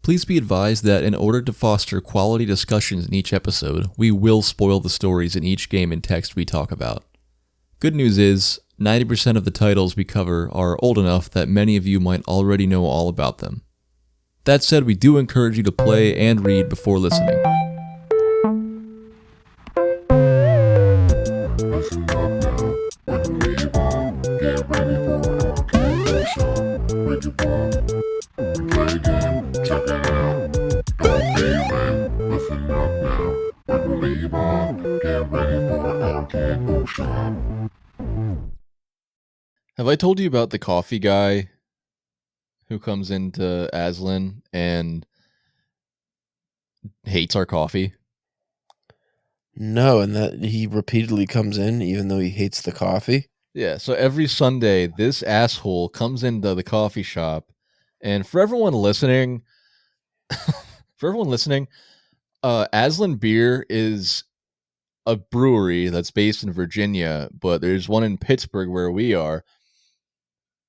Please be advised that in order to foster quality discussions in each episode, we will spoil the stories in each game and text we talk about. Good news is, 90% of the titles we cover are old enough that many of you might already know all about them. That said, we do encourage you to play and read before listening. Listen up now, believable. Get ready for arcade workshop. Vagabond. We play a game, check it out. Don't be lame. Listen up now, believable. Get ready for arcade workshop. Have I told you about the coffee guy who comes into Aslan and hates our coffee? No, and that he repeatedly comes in even though he hates the coffee. Yeah, so every Sunday, this asshole comes into the coffee shop, and for everyone listening, Aslan Beer is a brewery that's based in Virginia, but there's one in Pittsburgh where we are.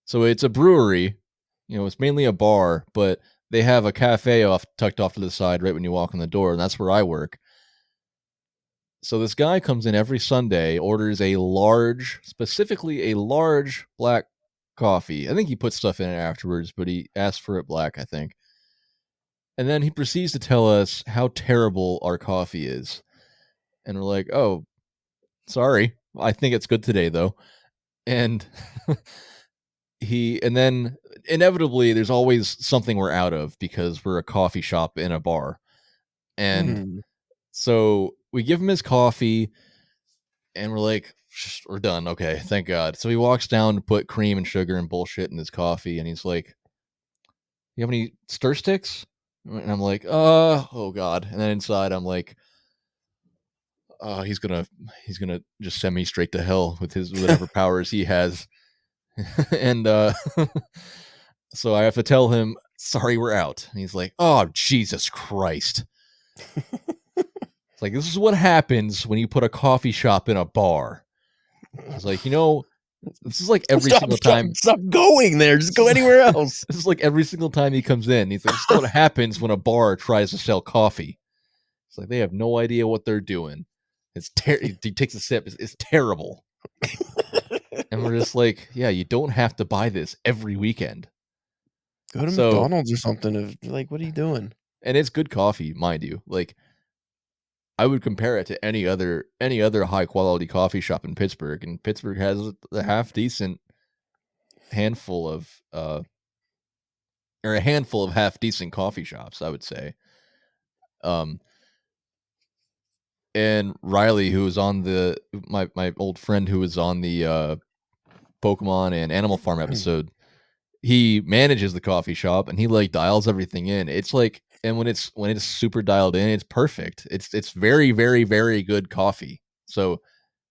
So it's a brewery, it's mainly a bar, but they have a cafe tucked off to the side right when you walk in the door, and that's where I work. So this guy comes in every Sunday, orders specifically a large black coffee. I think he puts stuff in it afterwards, but he asked for it black, I think. And then he proceeds to tell us how terrible our coffee is. And we're like, oh, sorry. I think it's good today, though. And and then inevitably there's always something we're out of because we're a coffee shop in a bar. And so we give him his coffee and we're like, we're done. Okay, thank God. So he walks down to put cream and sugar and bullshit in his coffee. And he's like, you have any stir sticks? And I'm like, oh God. And then inside I'm like, he's gonna just send me straight to hell with his whatever powers he has. And so I have to tell him, sorry, we're out. And he's like, oh, Jesus Christ. It's like, this is what happens when you put a coffee shop in a bar. I was like, this is like every single time. Stop going there. Just go anywhere else. This is like every single time he comes in. He's like, this is what happens when a bar tries to sell coffee. It's like, they have no idea what they're doing. He takes a sip. It's terrible. And we're just like, yeah, you don't have to buy this every weekend. Go to McDonald's or something. Like, what are you doing? And it's good coffee, mind you. Like, I would compare it to any other high quality coffee shop in Pittsburgh, and Pittsburgh has a half decent handful of a handful of half decent coffee shops, I would say. And Riley, who was on my old friend who was on the Pokemon and Animal Farm episode, he manages the coffee shop and he like dials everything in. It's like, and when it's super dialed in, it's perfect. It's very, very, very good coffee. So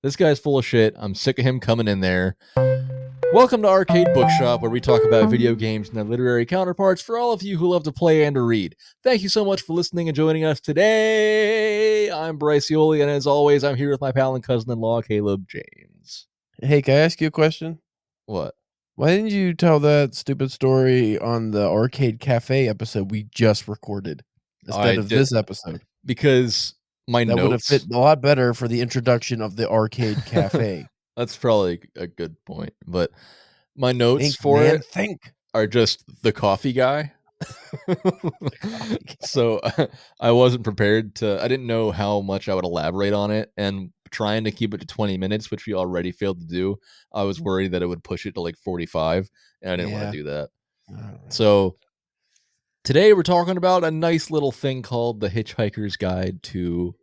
this guy's full of shit. I'm sick of him coming in there. Welcome to Arcade Bookshop, where we talk about video games and their literary counterparts for all of you who love to play and to read. Thank you so much for listening and joining us today. I'm Bryce Yoli, and as always, I'm here with my pal and cousin-in-law, Caleb James. Hey, can I ask you a question? What? Why didn't you tell that stupid story on the Arcade Cafe episode we just recorded instead of this episode? Because that would have fit a lot better for the introduction of the Arcade Cafe. That's probably a good point, but my notes are just the coffee guy. So I wasn't prepared I didn't know how much I would elaborate on it, and trying to keep it to 20 minutes, which we already failed to do, I was worried that it would push it to like 45, and I didn't want to do that. So today we're talking about a nice little thing called The Hitchhiker's Guide to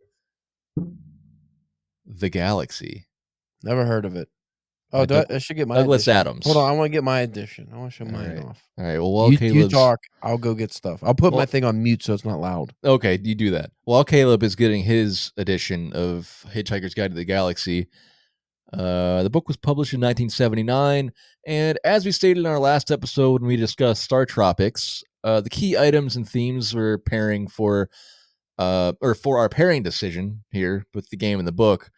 the Galaxy. Never heard of it. Oh, I should get my Douglas edition. Adams. Hold on, I want to get my edition. I want to show mine off. All right. Well, while you talk, I'll go get stuff. I'll put my thing on mute so it's not loud. Okay, you do that. While Caleb is getting his edition of Hitchhiker's Guide to the Galaxy, the book was published in 1979, and as we stated in our last episode when we discussed StarTropics, the key items and themes we're pairing for our pairing decision here with the game and the book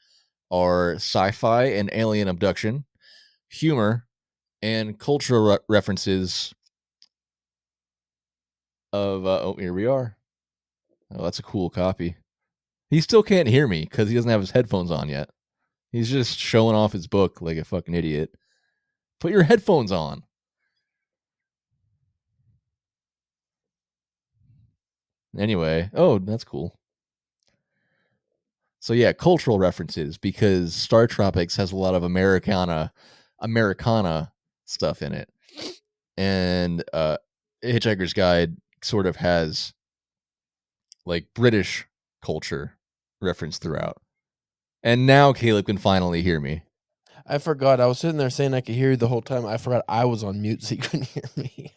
are sci-fi and alien abduction, humor, and cultural references of here we are. Oh, that's a cool copy. He still can't hear me because he doesn't have his headphones on yet. He's just showing off his book like a fucking idiot. Put your headphones on. Anyway, oh, that's cool. So yeah, cultural references because StarTropics has a lot of Americana stuff in it. And Hitchhiker's Guide sort of has like British culture reference throughout. And now Caleb can finally hear me. I forgot. I was sitting there saying I could hear you the whole time. I forgot I was on mute, so you couldn't hear me.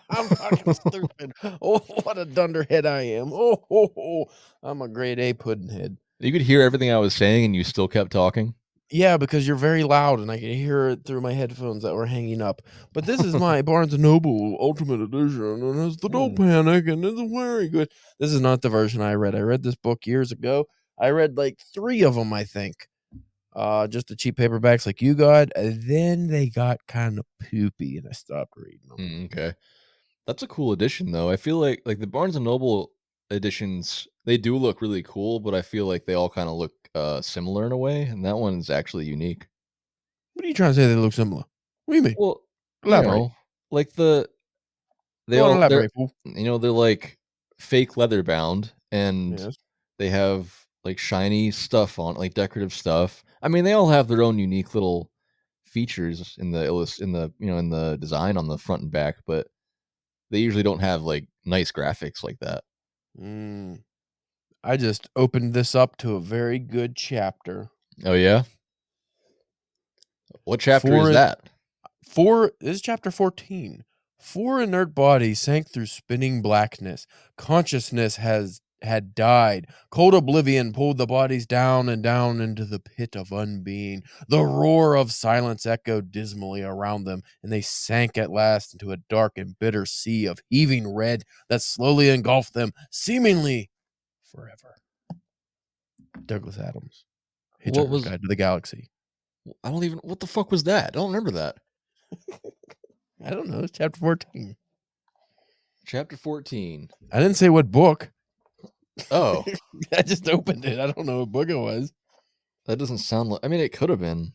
I'm fucking stupid. Oh, what a dunderhead I am. Oh, I'm a grade A puddinghead. You could hear everything I was saying and you still kept talking? Yeah, because you're very loud and I can hear it through my headphones that were hanging up. But this is my Barnes & Noble Ultimate Edition, and it's the Don't Panic, and it's very good. This is not the version I read. I read this book years ago. I read like 3 of them, I think. Just the cheap paperbacks like you got, and then they got kind of poopy, and I stopped reading them. Okay. That's a cool edition, though. I feel like the Barnes & Noble editions, they do look really cool, but I feel like they all kind of look similar in a way, and that one's actually unique. What are you trying to say they look similar? What do you mean? Well, Elaborate. like Go on, elaborate, fool. they're like fake leather bound, and Yes. they have like shiny stuff on, like decorative stuff. I mean, they all have their own unique little features in the design on the front and back, but they usually don't have like nice graphics like that. I just opened this up to a very good chapter. Oh yeah? What chapter is that? This is chapter 14. 4 inert bodies sank through spinning blackness. Consciousness had died. Cold oblivion pulled the bodies down and down into the pit of unbeing. The roar of silence echoed dismally around them, and they sank at last into a dark and bitter sea of heaving red that slowly engulfed them, seemingly forever. Douglas Adams. Hitchhiker's Guide to the Galaxy. What the fuck was that? I don't remember that. I don't know. It's chapter 14. Chapter 14. I didn't say what book. Oh. I just opened it. I don't know what book it was. That doesn't sound like... I mean, it could have been.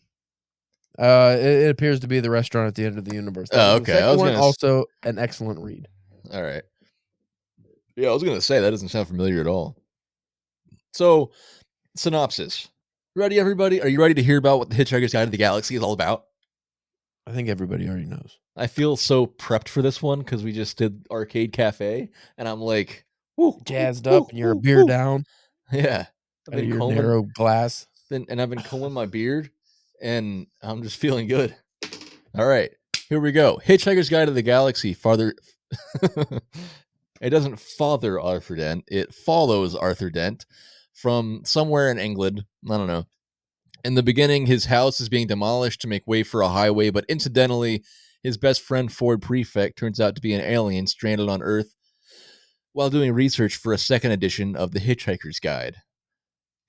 It appears to be The Restaurant at the End of the Universe. Oh, okay. I was also an excellent read. All right. Yeah, I was going to say, that doesn't sound familiar at all. So, synopsis. Ready, everybody? Are you ready to hear about what the Hitchhiker's Guide to the Galaxy is all about? I think everybody already knows. I feel so prepped for this one because we just did Arcade Cafe, and I'm like, jazzed up, and you're a beer down. Yeah. Out of your narrow glass. And I've been combing my beard, and I'm just feeling good. All right, here we go. Hitchhiker's Guide to the Galaxy. It doesn't father Arthur Dent. It follows Arthur Dent from somewhere in England. I don't know. In the beginning, his house is being demolished to make way for a highway, but incidentally, his best friend Ford Prefect turns out to be an alien stranded on Earth while doing research for a second edition of the Hitchhiker's Guide.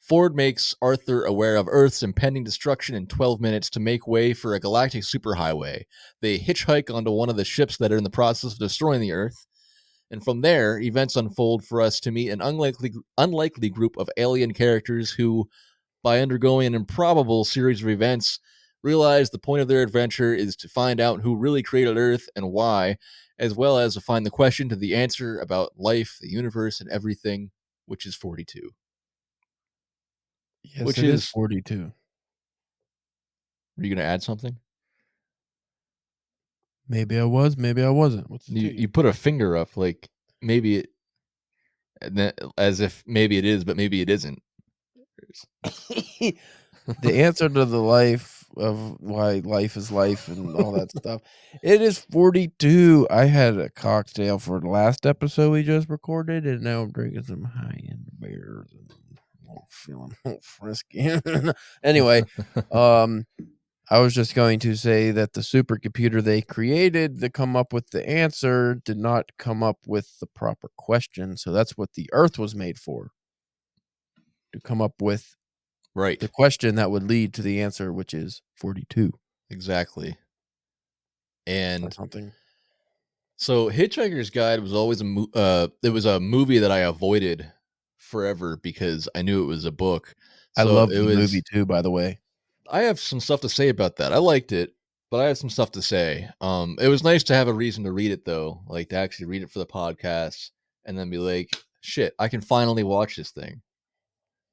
Ford makes Arthur aware of Earth's impending destruction in 12 minutes to make way for a galactic superhighway. They hitchhike onto one of the ships that are in the process of destroying the Earth, and from there, events unfold for us to meet an unlikely group of alien characters who, by undergoing an improbable series of events, realize the point of their adventure is to find out who really created Earth and why, as well as to find the question to the answer about life, the universe, and everything, which is 42. Yes, it is 42. Were you going to add something? Maybe I was, maybe I wasn't. You put a finger up, like maybe it, as if maybe it is, but maybe it isn't. The answer to the life of why life is life and all that stuff. It is 42. I had a cocktail for the last episode we just recorded, and now I'm drinking some high-end beers and feeling a little frisky. Anyway, I was just going to say that the supercomputer they created to come up with the answer did not come up with the proper question. So that's what the Earth was made for. To come up with the question that would lead to the answer, which is 42. Exactly. And something. So Hitchhiker's Guide was always it was a movie that I avoided forever because I knew it was a book. I So love it the movie was too, by the way. I have some stuff to say about that. I liked it, but I have some stuff to say. It was nice to have a reason to read it though, like to actually read it for the podcast and then be like, shit, I can finally watch this thing.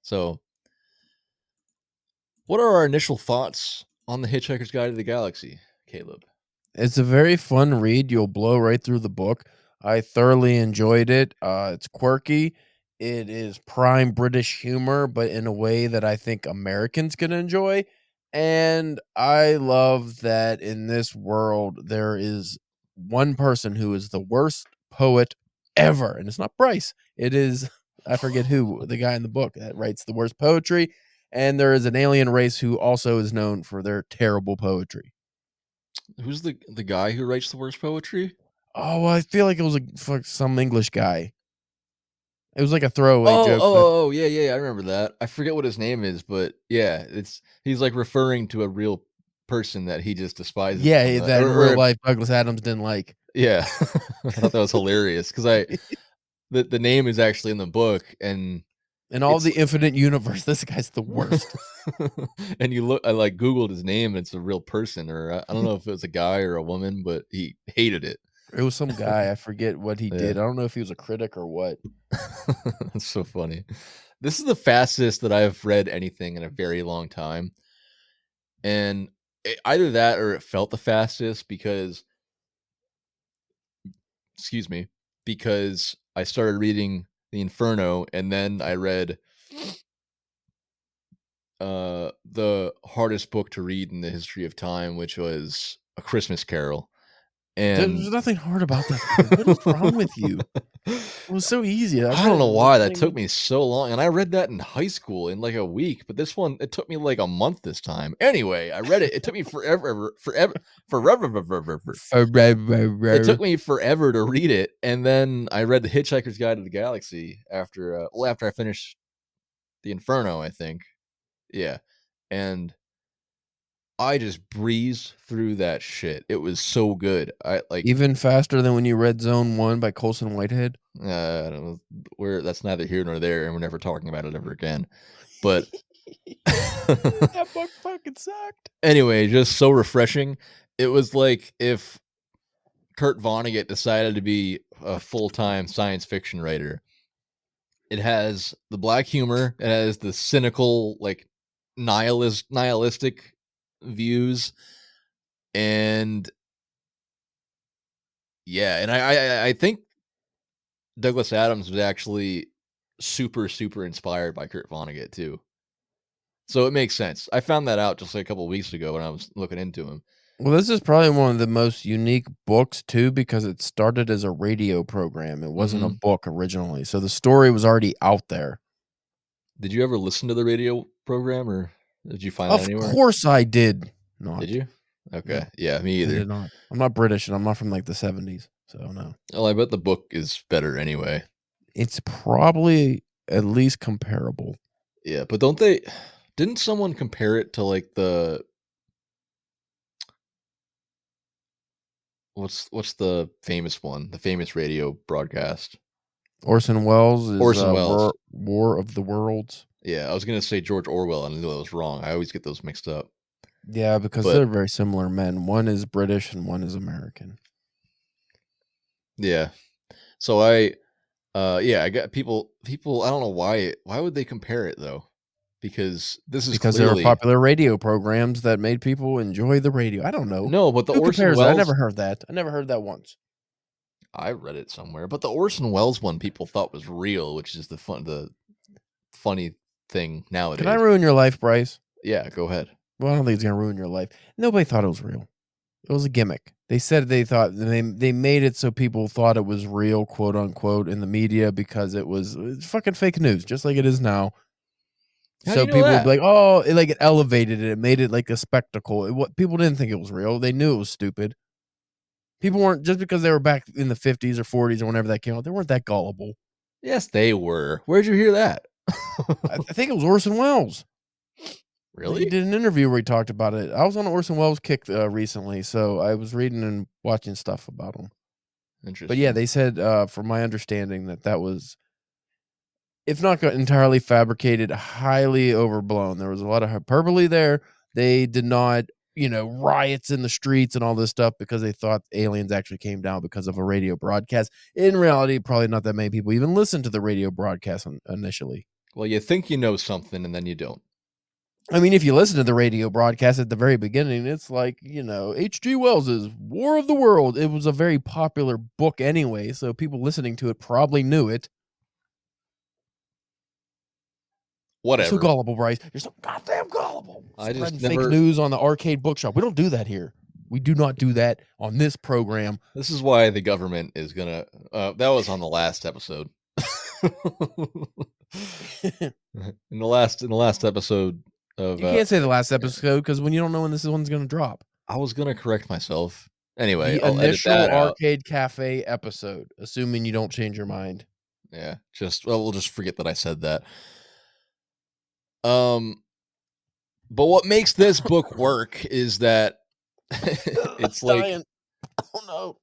So, what are our initial thoughts on the Hitchhiker's Guide to the Galaxy, Caleb? It's a very fun read. You'll blow right through the book. I thoroughly enjoyed it. It's quirky. It is prime British humor, but in a way that I think Americans can enjoy. And I love that in this world, there is one person who is the worst poet ever. And it's not Bryce. It is, I forget who, the guy in the book that writes the worst poetry. And there is an alien race who also is known for their terrible poetry. Who's the guy who writes the worst poetry? Oh, well, I feel like it was some English guy. It was like a throwaway joke. Oh, yeah, I remember that. I forget what his name is, but yeah, he's like referring to a real person that he just despises. Yeah, that in real life Douglas Adams didn't like. Yeah, I thought that was hilarious because the name is actually in the book, and in all the infinite universe, this guy's the worst. And I like Googled his name, and it's a real person, or I don't know if it was a guy or a woman, but he hated it. It was some guy. I forget what he did. I don't know if he was a critic or what. That's so funny. This is the fastest that I've read anything in a very long time. And either that or it felt the fastest because I started reading The Inferno and then I read the hardest book to read in the history of time, which was A Christmas Carol. And there's nothing hard about that. What is wrong with you? It was so easy. I don't know why that took me so long. And I read that in high school in like a week, but this one, it took me like a month this time. Anyway, I read it. It took me forever. It took me forever to read it. And then I read The Hitchhiker's Guide to the Galaxy after I finished The Inferno, I think. Yeah. And I just breezed through that shit. It was so good. I like even faster than when you read Zone 1 by Colson Whitehead. I don't know. That's neither here nor there, and we're never talking about it ever again. But that book fucking sucked. Anyway, just so refreshing. It was like if Kurt Vonnegut decided to be a full-time science fiction writer. It has the black humor. It has the cynical, like nihilistic views, and yeah, and I think Douglas Adams was actually super inspired by Kurt Vonnegut too, so it makes sense. I found that out just like a couple of weeks ago when I was looking into him. Well, this is probably one of the most unique books too, because it started as a radio program. It wasn't a book originally, so the story was already out there. Did you ever listen to the radio program, or did you find that anywhere? Of course I did not. Did you? Okay. Yeah, me either. I did not. I'm not British, and I'm not from like the 70s, so no. Well, I bet the book is better anyway. It's probably at least comparable. Yeah, but didn't someone compare it to like the what's the famous one? The famous radio broadcast? Orson Welles is Welles. War of the Worlds. Yeah, I was going to say George Orwell, and I knew I was wrong. I always get those mixed up. Yeah, because they're very similar men. One is British and one is American. Yeah. So I got people, I don't know why would they compare it though? Because there were popular radio programs that made people enjoy the radio. I don't know. No, but the Orson Welles, I never heard that. I never heard that once. I read it somewhere, but the Orson Welles one people thought was real, which is the funny thing nowadays. Can I ruin your life, Bryce? Yeah, go ahead. Well, I don't think it's gonna ruin your life. Nobody thought it was real. It was a gimmick. They said they thought they made it so people thought it was real, quote unquote, in the media because it's fucking fake news, just like it is now. So people would be like, "Oh, it elevated it. It made it like a spectacle." People didn't think it was real. They knew it was stupid. People weren't, just because they were back in the 50s or 40s or whenever that came out, they weren't that gullible. Yes, they were. Where'd you hear that? I think it was Orson Welles. Really? He did an interview where he talked about it. I was on Orson Welles kick recently, so I was reading and watching stuff about him. Interesting. But yeah, they said, from my understanding, that was, if not entirely fabricated, highly overblown. There was a lot of hyperbole there. They did not, riots in the streets and all this stuff because they thought aliens actually came down because of a radio broadcast. In reality, probably not that many people even listened to the radio broadcast initially. Well, you think you know something and then you don't. I mean, if you listen to the radio broadcast at the very beginning, it's like, H.G. Wells's War of the World. It was a very popular book anyway, so people listening to it probably knew it. Whatever. You're so gullible, Bryce. You're so goddamn gullible. I just Spreading fake news on the arcade bookshop. We don't do that here. We do not do that on this program. This is why the government is gonna. That was on the last episode. in the last episode of. You can't say the last episode because when you don't know when this one's going to drop. I was gonna correct myself. Anyway, the I'll initial edit that arcade cafe episode, assuming you don't change your mind. Yeah, we'll just forget that I said that. But what makes this book work is that it's like, dying. Oh no,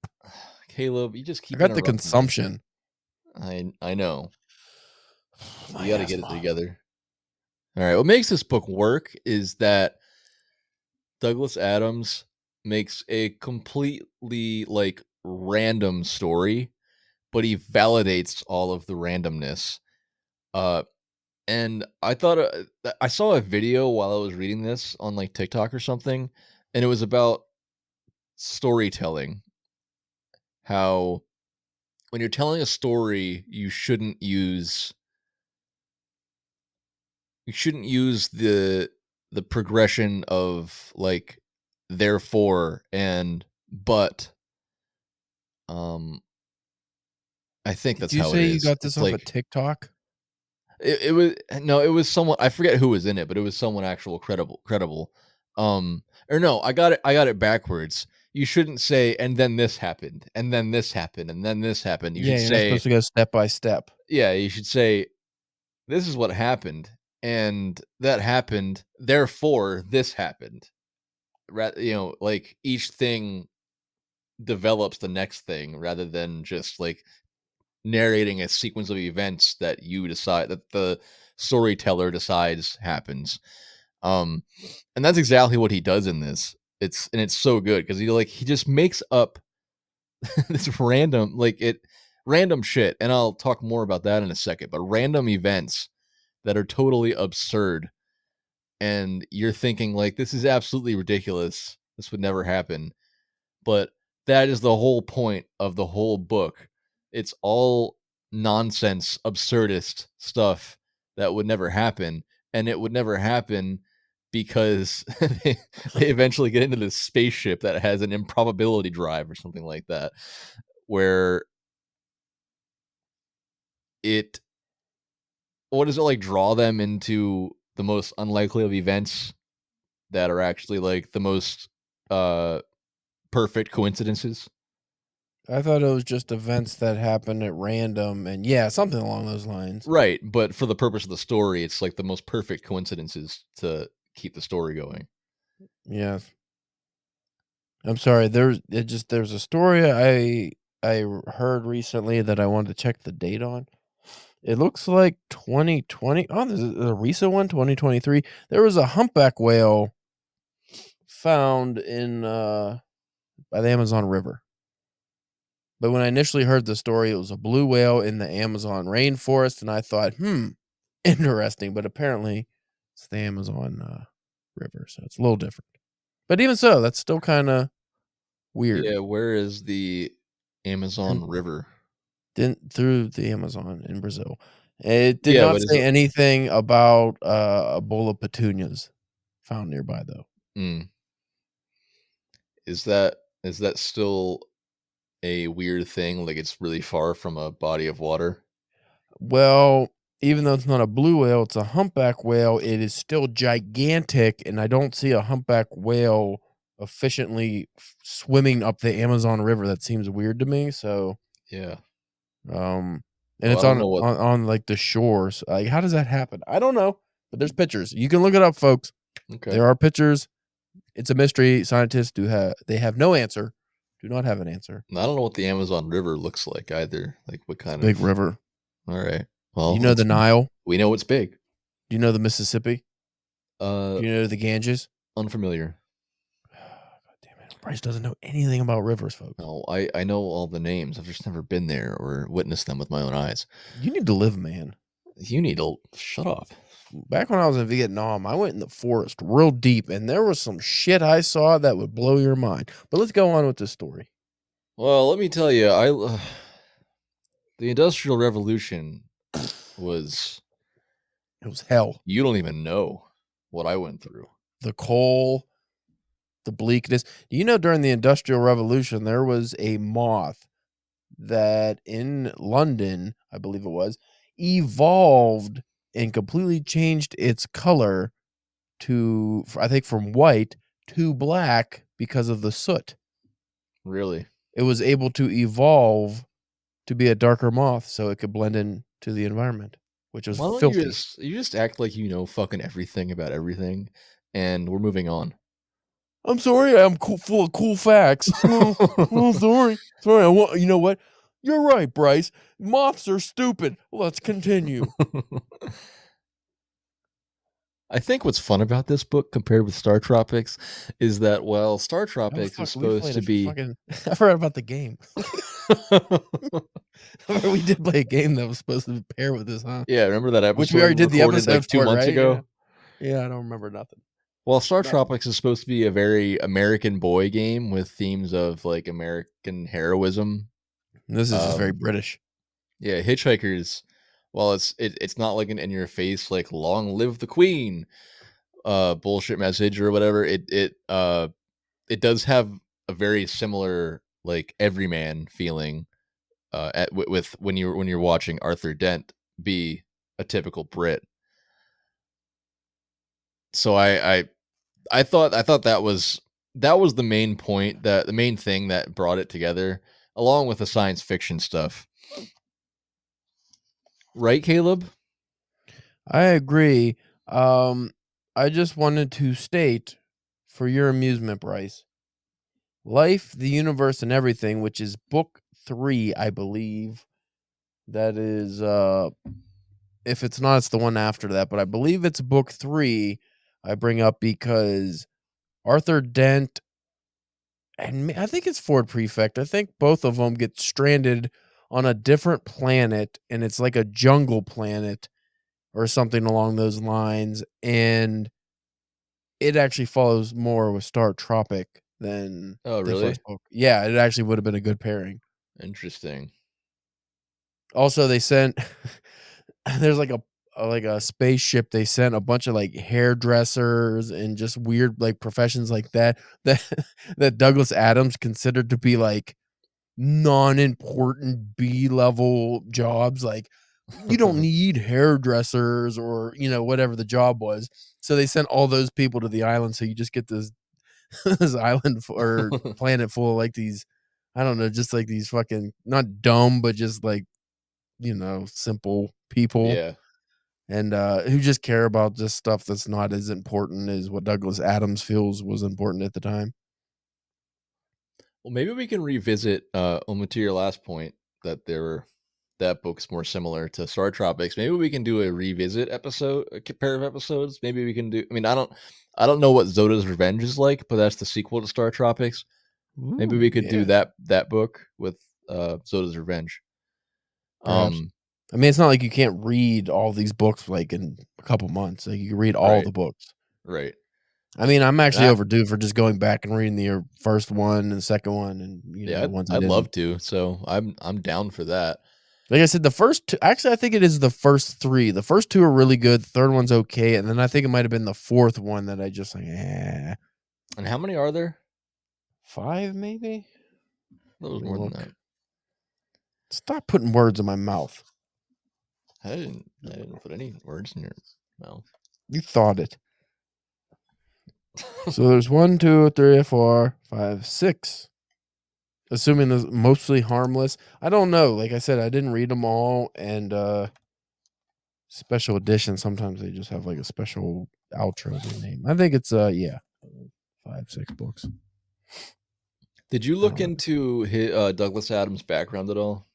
Caleb, you just keep. I got the consumption. I know. You got to get it together. All right. What makes this book work is that Douglas Adams makes a completely random story, but he validates all of the randomness. And I thought I saw a video while I was reading this on TikTok or something, and it was about storytelling. How when you're telling a story, you shouldn't use the progression of therefore and but. I think that's how it is. Did you say you got this off of TikTok? It was someone, I forget who was in it, but it was someone actual credible. Or no, I got it backwards. You shouldn't say and then this happened, and then this happened, and then this happened. You should you're say not supposed to go step by step. Yeah, you should say this is what happened, and that happened, therefore this happened. Each thing develops the next thing rather than just narrating a sequence of events that you decide, that the storyteller decides happens. And that's exactly what he does in this. It's so good because he just makes up this random shit, and I'll talk more about that in a second, but random events that are totally absurd, and you're thinking this is absolutely ridiculous, this would never happen, but that is the whole point of the whole book. It's all nonsense, absurdist stuff that would never happen. And it would never happen because they eventually get into this spaceship that has an improbability drive or something like that, where what does it draw them into the most unlikely of events that are actually the most perfect coincidences? I thought it was just events that happen at random, and something along those lines. Right, but for the purpose of the story, it's the most perfect coincidences to keep the story going. Yes. I'm sorry. There's a story I heard recently that I wanted to check the date on. It looks like 2020. Oh, this is a recent one, 2023. There was a humpback whale found in by the Amazon River. But when I initially heard the story, it was a blue whale in the Amazon rainforest, and I thought, interesting. But apparently, it's the Amazon River, so it's a little different. But even so, that's still kind of weird. Yeah, where is the Amazon River? Through the Amazon in Brazil. It did not say anything about Ebola petunias found nearby, though. Is that still a weird thing? It's really far from a body of water? Well, even though it's not a blue whale, it's a humpback whale. It is still gigantic, and I don't see a humpback whale efficiently swimming up the Amazon River. That seems weird to me. So yeah, and it's on the shores. How does that happen? I don't know, but there's pictures. You can look it up, folks. Okay, there are pictures. It's a mystery. Scientists have no answer Do not have an answer. I don't know what the Amazon River looks like either. Like what kind Big of river. All right. Well, You know the Nile? We know it's big. Do you know the Mississippi? Do you know the Ganges? Unfamiliar. God damn it. Bryce doesn't know anything about rivers, folks. No, I know all the names. I've just never been there or witnessed them with my own eyes. You need to live, man. You need to shut up. Back when I was in Vietnam, I went in the forest real deep, and there was some shit I saw that would blow your mind. But let's go on with this story. Well, let me tell you, the Industrial Revolution was... It was hell. You don't even know what I went through. The coal, the bleakness. Do you know during the Industrial Revolution, there was a moth that in London, I believe it was, evolved and completely changed its color to, I think, from white to black because of the soot. Really? It was able to evolve to be a darker moth so it could blend into the environment, which was filthy. You just act like you know fucking everything about everything, and we're moving on. I'm sorry, I'm full of cool facts. Sorry. You know what? You're right, Bryce. Moths are stupid. Let's continue. I think what's fun about this book compared with StarTropics is that while StarTropics is supposed to be... I forgot about the game. We did play a game that was supposed to pair with this, huh? Yeah, remember that episode? Which we already did the episode like 2 months ago? Yeah, I don't remember nothing. Well, StarTropics is supposed to be a very American boy game with themes of like American heroism. This is just very British. Yeah, Hitchhikers. Well, it's not like an in your face like "Long live the Queen" bullshit message or whatever. It does have a very similar like everyman feeling with when you're watching Arthur Dent be a typical Brit. So I thought that was the main point, the main thing that brought it together, along with the science fiction stuff. Right, Caleb? I agree. I just wanted to state, for your amusement, Bryce, Life, the Universe, and Everything, which is book 3, I believe. That is, if it's not, it's the one after that, but I believe it's book 3 I bring up because Arthur Dent and I think it's Ford Prefect. I think both of them get stranded on a different planet, and it's like a jungle planet or something along those lines. And it actually follows more with StarTropic than Oh, the really? first book. Yeah, it actually would have been a good pairing. Interesting. Also, they sent there's like a spaceship. They sent a bunch of like hairdressers and just weird like professions like that that Douglas Adams considered to be like non-important B-level jobs. Like, you don't need hairdressers or, you know, whatever the job was. So they sent all those people to the island. So you just get this this island or planet full of like these, I don't know, just like these fucking not dumb, but just like, you know, simple people. Yeah. And who just care about just stuff that's not as important as what Douglas Adams feels was important at the time. Well, maybe we can revisit only to your last point that that book's more similar to StarTropics. Maybe we can do a revisit episode, a pair of episodes. Maybe we can do. I mean, I don't know what Zoda's Revenge is like, but that's the sequel to StarTropics. Maybe we could do that book with Zoda's Revenge. Perhaps. I mean, it's not like you can't read all these books like in a couple months. Like you can read all the books. Right. I mean, I'm actually overdue for just going back and reading the first one and second one, and you know, ones I'd love to. So I'm down for that. Like I said, the first two, actually, I think it is the first 3. The first 2 are really good. The third one's okay, and then I think it might have been the fourth one that I just like. And how many are there? 5, maybe. That was more than that. Stop putting words in my mouth. I didn't put any words in your mouth. You thought it. So there's 1, 2, 3, 4, 5, 6. Assuming it's mostly harmless. I don't know. Like I said, I didn't read them all, and special edition. Sometimes they just have like a special outro they name. I think it's 5, 6 books. Did you I look don't know. into Douglas Adams' background at all?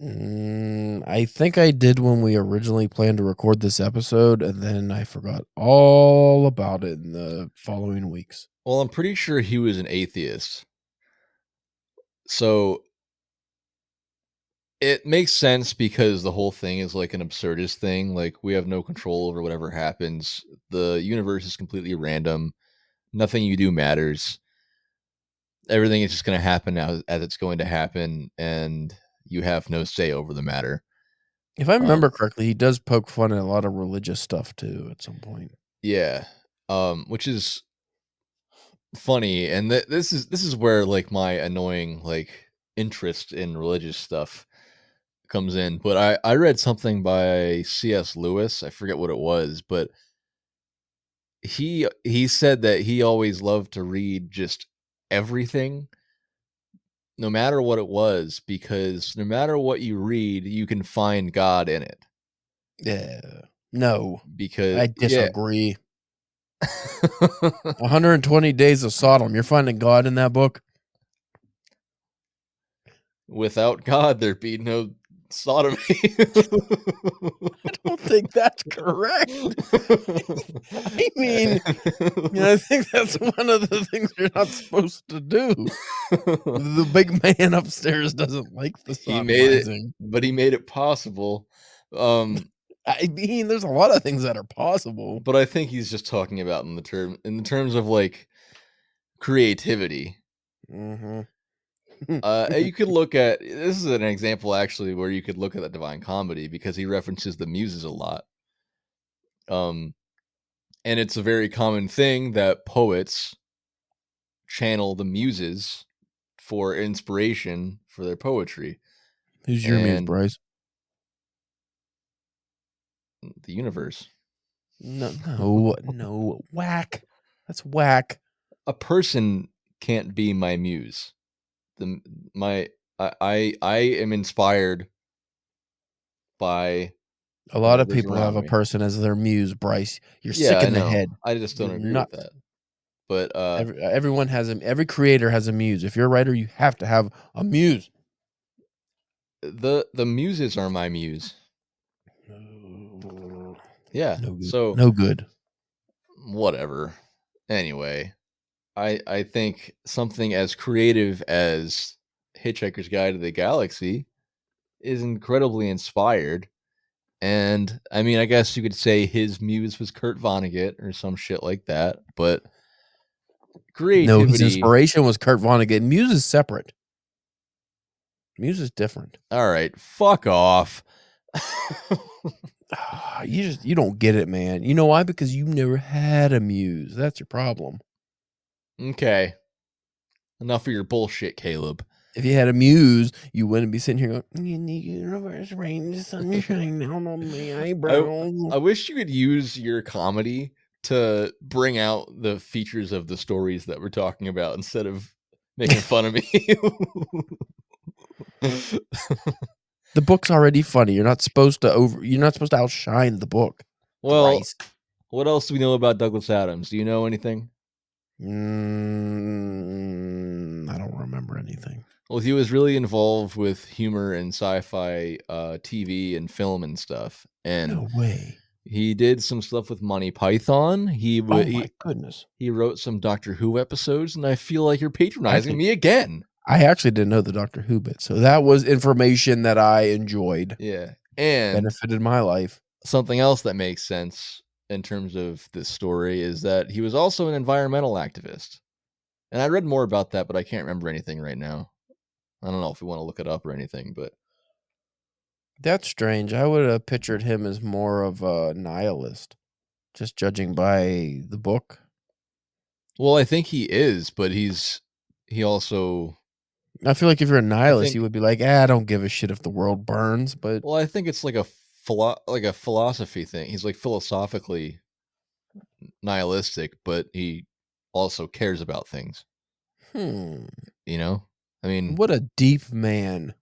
I think I did when we originally planned to record this episode, and then I forgot all about it in the following weeks. Well, I'm pretty sure he was an atheist. So it makes sense because the whole thing is like an absurdist thing. Like, we have no control over whatever happens. The universe is completely random. Nothing you do matters. Everything is just going to happen as it's going to happen, and you have no say over the matter. If I Um, remember correctly, he does poke fun at a lot of religious stuff too at some point. yeah, which is funny, and this is where like my annoying like interest in religious stuff comes in. But I read something by C.S. Lewis. I forget what it was, but he said that he always loved to read just everything, no matter what it was, because no matter what you read, you can find God in it. Yeah. No, Because I yeah. disagree. 120 Days of Sodom. You're finding God in that book? Without God, there'd be no sodomy. I don't think that's correct. I mean, I think that's one of the things you're not supposed to do. The big man upstairs doesn't like the He made it, sodomizing. but he made it possible. I mean, there's a lot of things that are possible. But I think he's just talking about in the terms of like creativity. Mhm. You could look at this is an example actually where you could look at the Divine Comedy because he references the Muses a lot. Um, and it's a very common thing that poets channel the Muses for inspiration for their poetry. Who's your muse, And Bryce? the universe. No, whack. That's whack. A person can't be my muse. The my I am inspired by A lot of whatever's people have around a me. person as their muse, Bryce. You're Yeah, sick I in the know. head. I just don't You're agree with nuts. that. But Everyone has every creator has a muse. If you're a writer, you have to have a muse. the muses are my muse. Yeah. No good. So No good. whatever. Anyway, I think something as creative as Hitchhiker's Guide to the Galaxy is incredibly inspired. And I mean, I guess you could say his muse was Kurt Vonnegut or some shit like that, but No, his creativity. inspiration was Kurt Vonnegut. Muse is separate. Muse is different. All right, fuck off. You don't get it, man. You know why? Because you never had a muse. That's your problem. Okay. Enough of your bullshit, Caleb. If you had a muse, you wouldn't be sitting here going, "In the universe rains sunshine down on my eyebrows." I wish you could use your comedy to bring out the features of the stories that we're talking about instead of making fun of me. The book's already funny. You're not supposed to outshine the book. Well, Bryce. what else do we know about Douglas Adams? Do you know anything? I don't remember anything. Well, he was really involved with humor and sci-fi TV and film and stuff. And No way. he did some stuff with Monty Python. Oh my goodness. He wrote some Doctor Who episodes, and I feel like you're patronizing me again. I actually didn't know the Doctor Who bit, so that was information that I enjoyed. Yeah. And Benefited my life. something else that makes sense in terms of this story is that he was also an environmental activist. And I read more about that, but I can't remember anything right now. I don't know if we want to look it up or anything, but That's strange. I would have pictured him as more of a nihilist, just judging by the book. well, I think he is, but he also I feel like if you're a nihilist, think- you would be like, I don't give a shit if the world burns. But well, I think it's like a philosophy thing. He's like philosophically nihilistic, but he also cares about things. You know? I mean, what a deep man.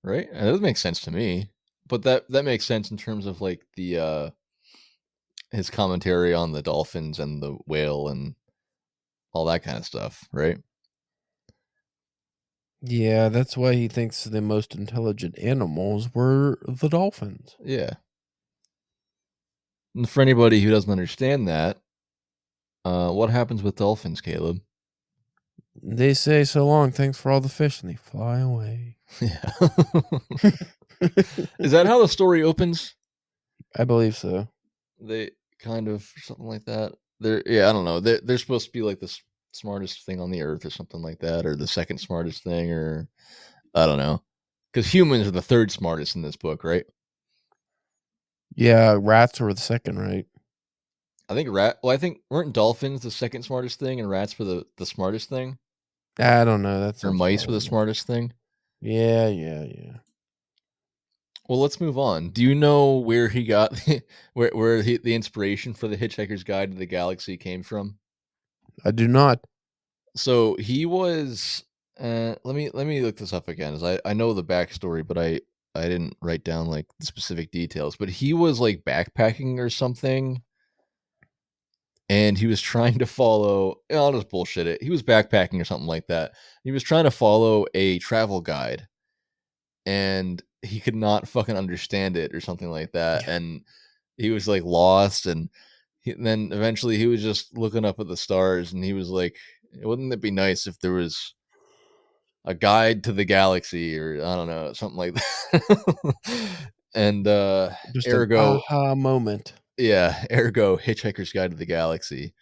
right? That doesn't make sense to me. But that makes sense in terms of like the his commentary on the dolphins and the whale and all that kind of stuff, right? Yeah, that's why he thinks the most intelligent animals were the dolphins. Yeah. And for anybody who doesn't understand that, what happens with dolphins, Caleb? They say so long, thanks for all the fish, and they fly away. Yeah. Is that how the story opens? I believe so. They kind of something like that. I don't know. They're supposed to be like the smartest thing on the earth or something like that, or the second smartest thing, or I don't know. Because humans are the third smartest in this book, right? Yeah, rats were the second, right? I think I think weren't dolphins the second smartest thing, and rats were the smartest thing, I don't know. That or sounds mice were the probably right. smartest thing. Yeah. Well, let's move on. Do you know where he got the inspiration for the Hitchhiker's Guide to the Galaxy came from? I do not. So he was. Let me look this up again, as I know the backstory, but I didn't write down like the specific details. But he was like backpacking or something, and he was trying to follow. I'll just bullshit it. He was backpacking or something like that. He was trying to follow a travel guide, and he could not fucking understand it or something like that, and he was like lost, and then eventually he was just looking up at the stars, and he was like, wouldn't it be nice if there was a guide to the galaxy, or I don't know, something like that. And Just ergo, an aha moment. yeah, ergo Hitchhiker's Guide to the Galaxy.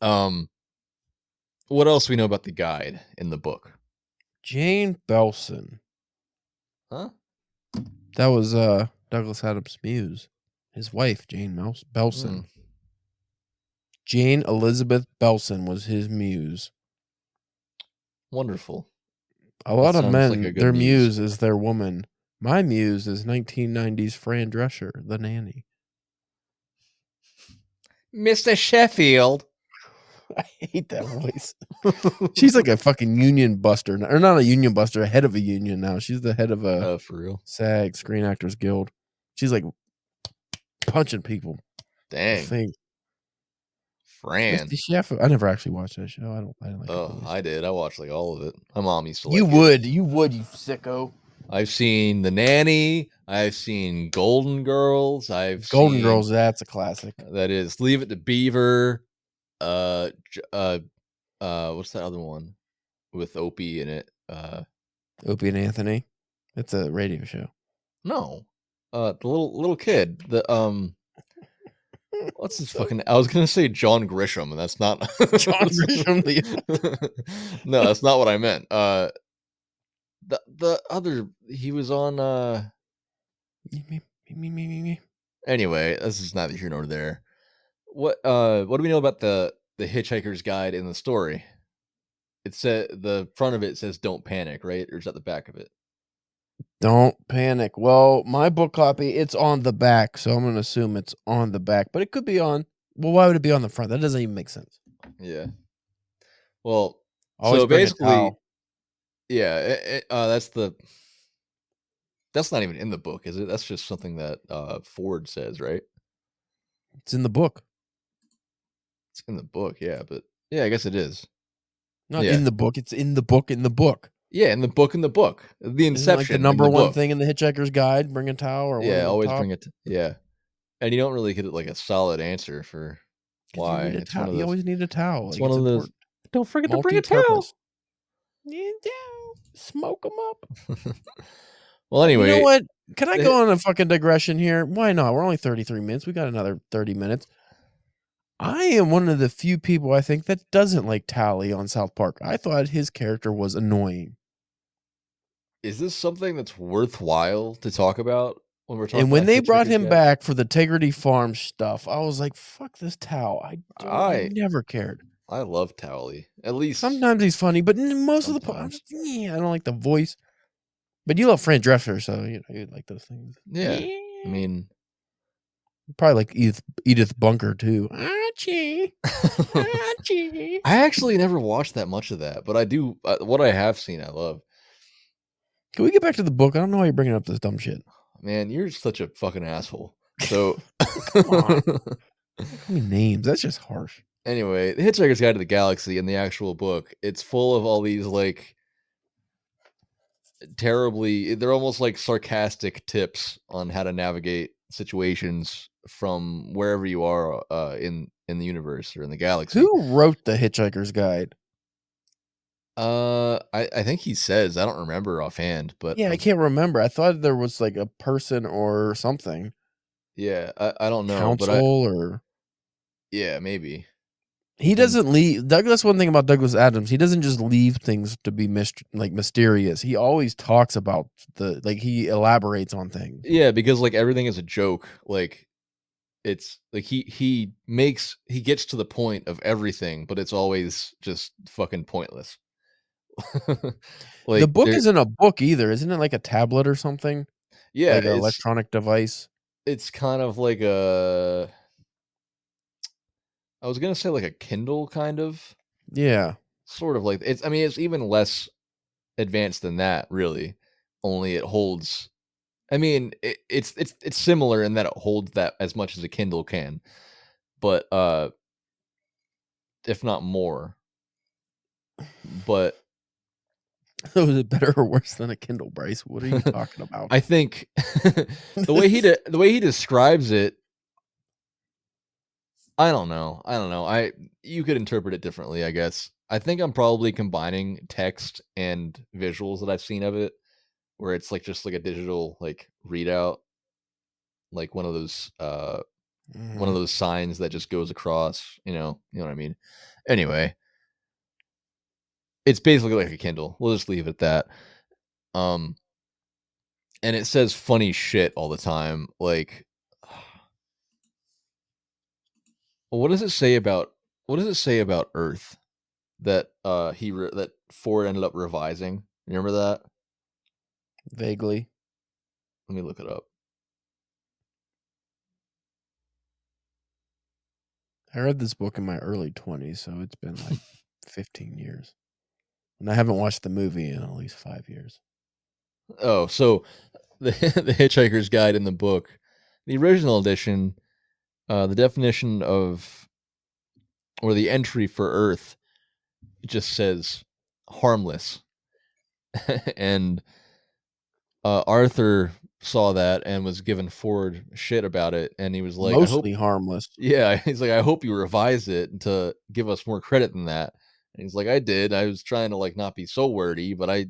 What else we know about the guide in the book? Jane Belson. Huh? That was Douglas Adams' muse. His wife, Jane Belson. Jane Elizabeth Belson was his muse. Wonderful. A lot That of sounds men, like a good their muse. muse is their woman. My muse is 1990s Fran Drescher, the nanny. Mr. Sheffield. I hate that voice. She's like a fucking union buster, or not a union buster, a head of a union now. She's the head of a For real? SAG, Screen Actors Guild. She's like punching people. Dang. Fran. Mr. Sheffield. I never actually watched that show. I didn't like Oh, it. I did. I watched like all of it. My mom used to You like would, it. you sicko. I've seen The Nanny. I've seen Golden Girls. Golden Girls, that's a classic. That is Leave It to Beaver. What's that other one with Opie in it? Opie and Anthony. It's a radio show. No. The little kid. What's his fucking? I was gonna say John Grisham, and that's not John Grisham. No, that's not what I meant. The other, he was on. Anyway, this is neither here nor there. What do we know about the Hitchhiker's Guide in the story? It said the front of it says "Don't panic," right? Or is that the back of it? Don't panic. Well, my book copy, it's on the back, so I'm going to assume it's on the back, but it could be on. Well, why would it be on the front? That doesn't even make sense. Yeah. Well, always so basically, yeah, that's not even in the book, is it? That's just something that Ford says, right? It's in the book. It's in the book, yeah, but yeah, I guess it is. Not in the book. It's in the book. In the book. Yeah, in the book. The Inception. Like the number one thing in the Hitchhiker's Guide, bring a towel or yeah, always bring it. Yeah, and you don't really get like a solid answer for why. You always need a towel. It's one of those. Don't forget to bring a towel. Smoke them up. Well, anyway, you know what? Can I go on a fucking digression here? Why not? We're only 33 minutes. We got another 30 minutes. I am one of the few people, I think, that doesn't like Tally on South Park. I thought his character was annoying. Is this something that's worthwhile to talk about when we're talking? And when they brought him back for the Tegrity Farm stuff, I was like, "Fuck this Towel." I never cared. I love Towley. At least sometimes he's funny, but most of the times, I don't like the voice. But you love Fran Drescher, so you like those things. Yeah. I mean, probably like Edith Bunker too. Archie. I actually never watched that much of that, but I do. What I have seen, I love. Can we get back to the book? I don't know why you're bringing up this dumb shit. Man, you're such a fucking asshole. So, come on. Call me names. That's just harsh. Anyway, The Hitchhiker's Guide to the Galaxy in the actual book, it's full of all these like they're almost like sarcastic tips on how to navigate situations from wherever you are in the universe or in the galaxy. Who wrote the Hitchhiker's Guide? I think he says, I don't remember offhand, but Yeah, I can't remember. I thought there was like a person or something. yeah, I don't know, but Council or yeah, maybe. he And doesn't leave. That's one thing about Douglas Adams. He doesn't just leave things to be mysterious. He always talks about he elaborates on things. yeah, because like everything is a joke. Like it's like he gets to the point of everything, but it's always just fucking pointless. The Like book there, isn't a book either, isn't it? Like a tablet or something, yeah, like an electronic device. it's kind of like I was gonna say like a Kindle kind of, Yeah. sort of like it's. I mean, it's even less advanced than that, really. Only it holds. I mean, it's similar in that it holds that as much as a Kindle can, but if not more. But So is it better or worse than a Kindle, Bryce? What are you talking about? I think the way he describes it, I don't know. You could interpret it differently, I guess. I think I'm probably combining text and visuals that I've seen of it, where it's like just like a digital like readout, like one of Mhm. those signs that just goes across, you know what I mean? Anyway, it's basically like a Kindle. We'll just leave it at that. Um and it says funny shit all the time. Like what does it say about Earth that that Ford ended up revising? Remember that? Vaguely. Let me look it up. I read this book in my early 20s, so it's been like 15 years. And I haven't watched the movie in at least 5 years. Oh, so the Hitchhiker's Guide in the book, the original edition, the definition of or the entry for Earth just says harmless. And Arthur saw that and was giving Ford shit about it, and he was like, "I hope." Mostly harmless. Yeah, he's like, "I hope you revised it to give us more credit than that." And he's like, "I did. I was trying to like not be so wordy, but I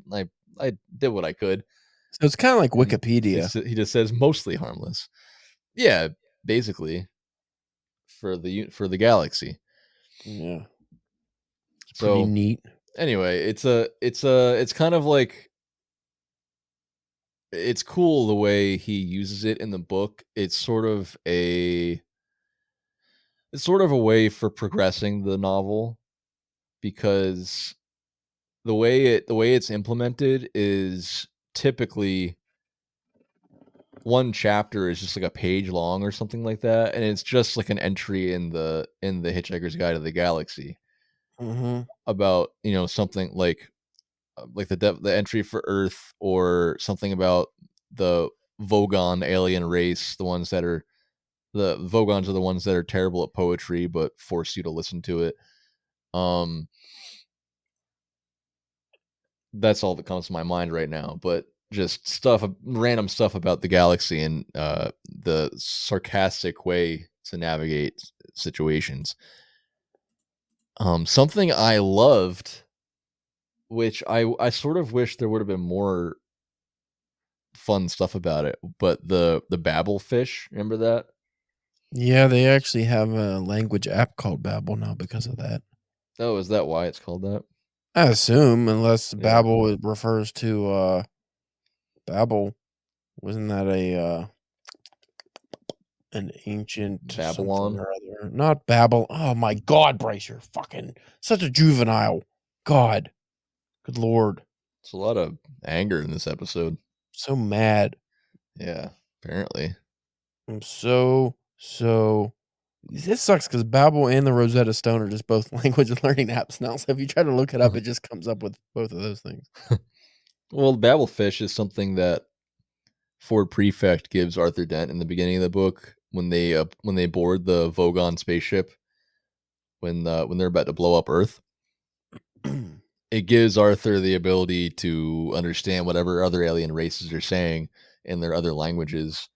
did what I could." So it's kind of like And Wikipedia. he just says mostly harmless. Yeah, basically for the galaxy. Yeah. It's pretty So neat. anyway, it's kind of like it's cool the way he uses it in the book. It's sort of a way for progressing the novel because the way it's implemented is typically one chapter is just like a page long or something like that, and it's just like an entry in the Hitchhiker's Guide to the Galaxy Mm-hmm. about something like the entry for Earth or something about the Vogon alien race, the Vogons are the ones that are terrible at poetry but force you to listen to it. Um, that's all that comes to my mind right now. But just random stuff about the galaxy and the sarcastic way to navigate situations. Something I loved, which I sort of wish there would have been more fun stuff about it, but the Babel fish, remember that? Yeah, they actually have a language app called Babbel now because of that. Oh, is that why it's called that? I assume, unless Yeah, Babbel refers to Babel. Wasn't that an ancient something Babylon. or other? Not Babel. Oh my God, Bryce, you're fucking such a juvenile. God, good Lord, It's a lot of anger in this episode. so mad. Yeah, apparently. I'm so. This sucks because Babbel and the Rosetta Stone are just both language learning apps now. So if you try to look it up, it just comes up with both of those things. Well, the Babel fish is something that Ford Prefect gives Arthur Dent in the beginning of the book when they board the Vogon spaceship. when they're about to blow up Earth. It gives Arthur the ability to understand whatever other alien races are saying in their other languages.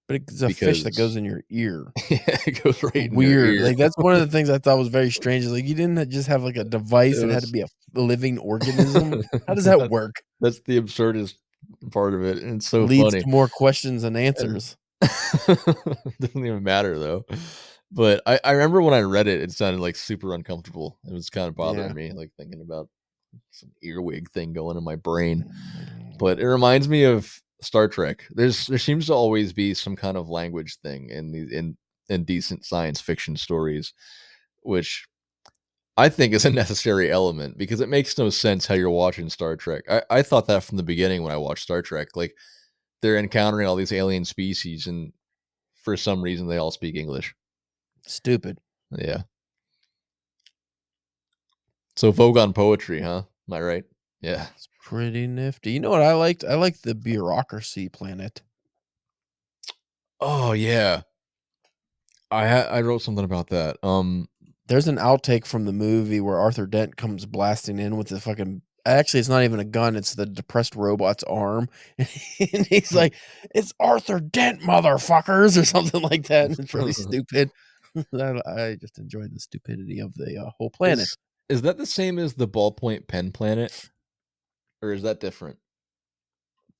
But it's a fish that Because goes in your ear. it goes right in their Weird. ear. Like, that's one of the things I thought was very strange. Is like, you didn't just have like a device that had to be a living organism. How does that work? That's the absurdest part of it, and it's so Leads funny. to more questions than answers. Doesn't even matter though. But I remember when I read it, it sounded like super uncomfortable. It was kind of bothering me, like thinking about some earwig thing going in my brain. But it reminds me of Star Trek. There seems to always be some kind of language thing in decent science fiction stories, which I think is a necessary element because it makes no sense how you're watching Star Trek. I thought that from the beginning when I watched Star Trek. Like, they're encountering all these alien species, and for some reason they all speak English. Stupid. Yeah. So Vogon poetry, huh? Am I right? Yeah. It's pretty nifty. You know what I liked? I liked the bureaucracy planet. Oh yeah. I wrote something about that. There's an outtake from the movie where Arthur Dent comes blasting in with the fucking. Actually, it's not even a gun. It's the depressed robot's arm. And he's like, "It's Arthur Dent, motherfuckers," or something like that. And it's really stupid. I just enjoyed the stupidity of the whole planet. Is that the same as the ballpoint pen planet? Or is that different?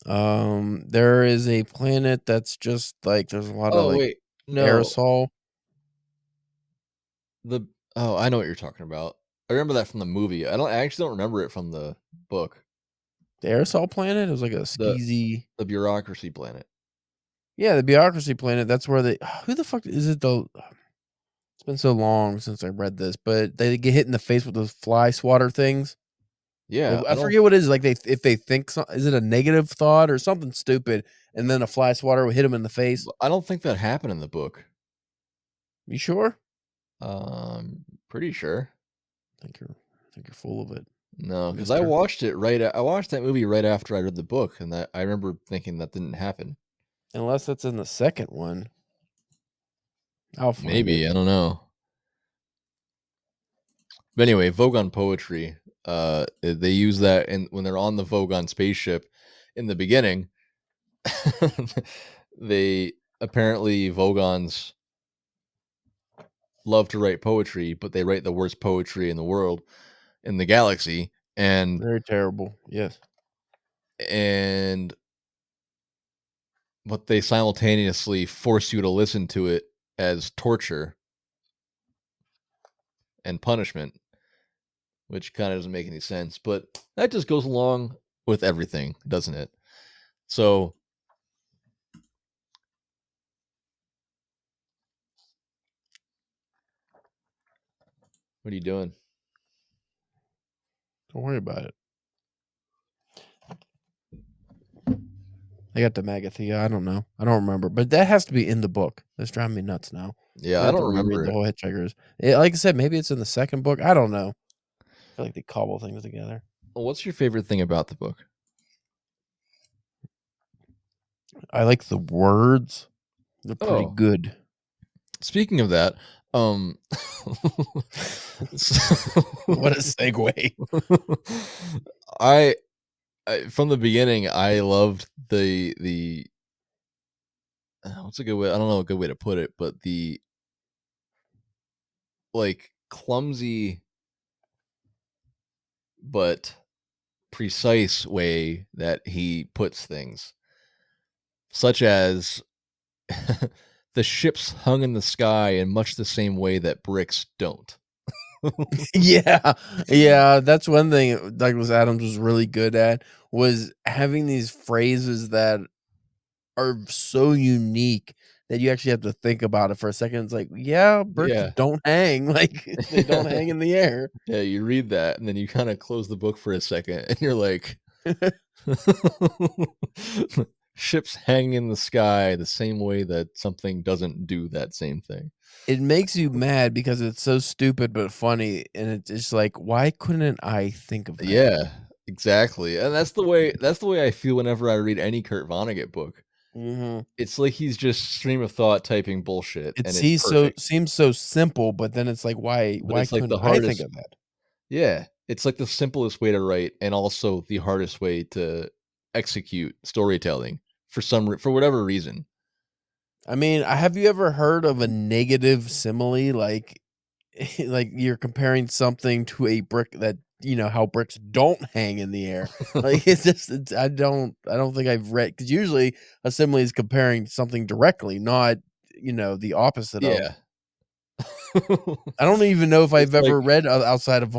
There is a planet that's just like there's a lot of like wait. No. aerosol. I know what you're talking about. I remember that from the movie. I actually don't remember it from the book. The aerosol planet? It was like a skeezy. The bureaucracy planet. Yeah, the bureaucracy planet. That's where they. Who the fuck is it though? It's been so long since I read this, but they get hit in the face with those fly swatter things. Yeah, I forget what it is. Like if they think is it a negative thought or something stupid, and then a fly swatter will hit them in the face. I don't think that happened in the book. You sure? Pretty sure. I think you're full of it. No, because I watched that movie right after I read the book, and I remember thinking that didn't happen. Unless it's in the second one. I'll find Maybe, it. I don't know. But anyway, Vogon poetry. They use that when they're on the Vogon spaceship in the beginning. They apparently Vogons love to write poetry, but they write the worst poetry in the world, in the galaxy, and Very terrible. Yes. But they simultaneously force you to listen to it as torture and punishment, which kind of doesn't make any sense, but that just goes along with everything, doesn't it? So what are you doing? Don't worry about it. I got the Magathea. I don't know. I don't remember. But that has to be in the book. That's driving me nuts now. Yeah, I don't remember the it. whole Hitchhikers. Like I said, maybe it's in the second book. I don't know. I feel like they cobble things together. Well, what's your favorite thing about the book? I like the words. They're pretty Oh. good. Speaking of that, What a segue. I from the beginning, I loved the what's a good way? I don't know a good way to put it, but the like clumsy but precise way that he puts things, such as the ships hung in the sky in much the same way that bricks don't. Yeah. That's one thing Douglas Adams was really good at, was having these phrases that are so unique that you actually have to think about it for a second. It's like, yeah, bricks don't hang. Like, they don't hang in the air. Yeah, you read that and then you kind of close the book for a second and you're like, ships hang in the sky the same way that something doesn't do that same thing. It makes you mad because it's so stupid but funny, and it's just like, why couldn't I think of that? Yeah, exactly. And that's the way I feel whenever I read any Kurt Vonnegut book. It's like he's just stream of thought typing bullshit, It and it's so perfect. seems so simple, but then it's like, But why it's like couldn't the I think hardest. of that? Yeah, it's like the simplest way to write, and also the hardest way to execute storytelling for whatever reason. I mean, have you ever heard of a negative simile? Like, like you're comparing something to a brick that how bricks don't hang in the air. Like I don't think I've read because usually a simile is comparing something directly, not the opposite of. Yeah. I don't even know if It's I've like ever read outside of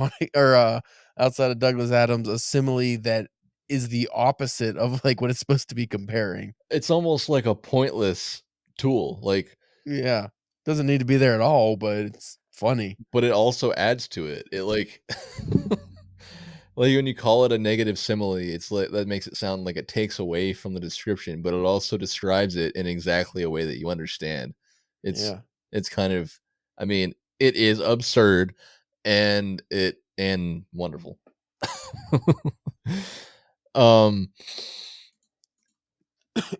outside of Douglas Adams a simile that is the opposite of like what it's supposed to be comparing. it's almost like a pointless tool, like, Yeah, doesn't need to be there at all, but it's funny. but it also adds to it. It like like when you call it a negative simile, it's like that makes it sound like it takes away from the description, but it also describes it in exactly a way that you understand. It's Yeah. it's kind of, I mean, it is absurd and wonderful. um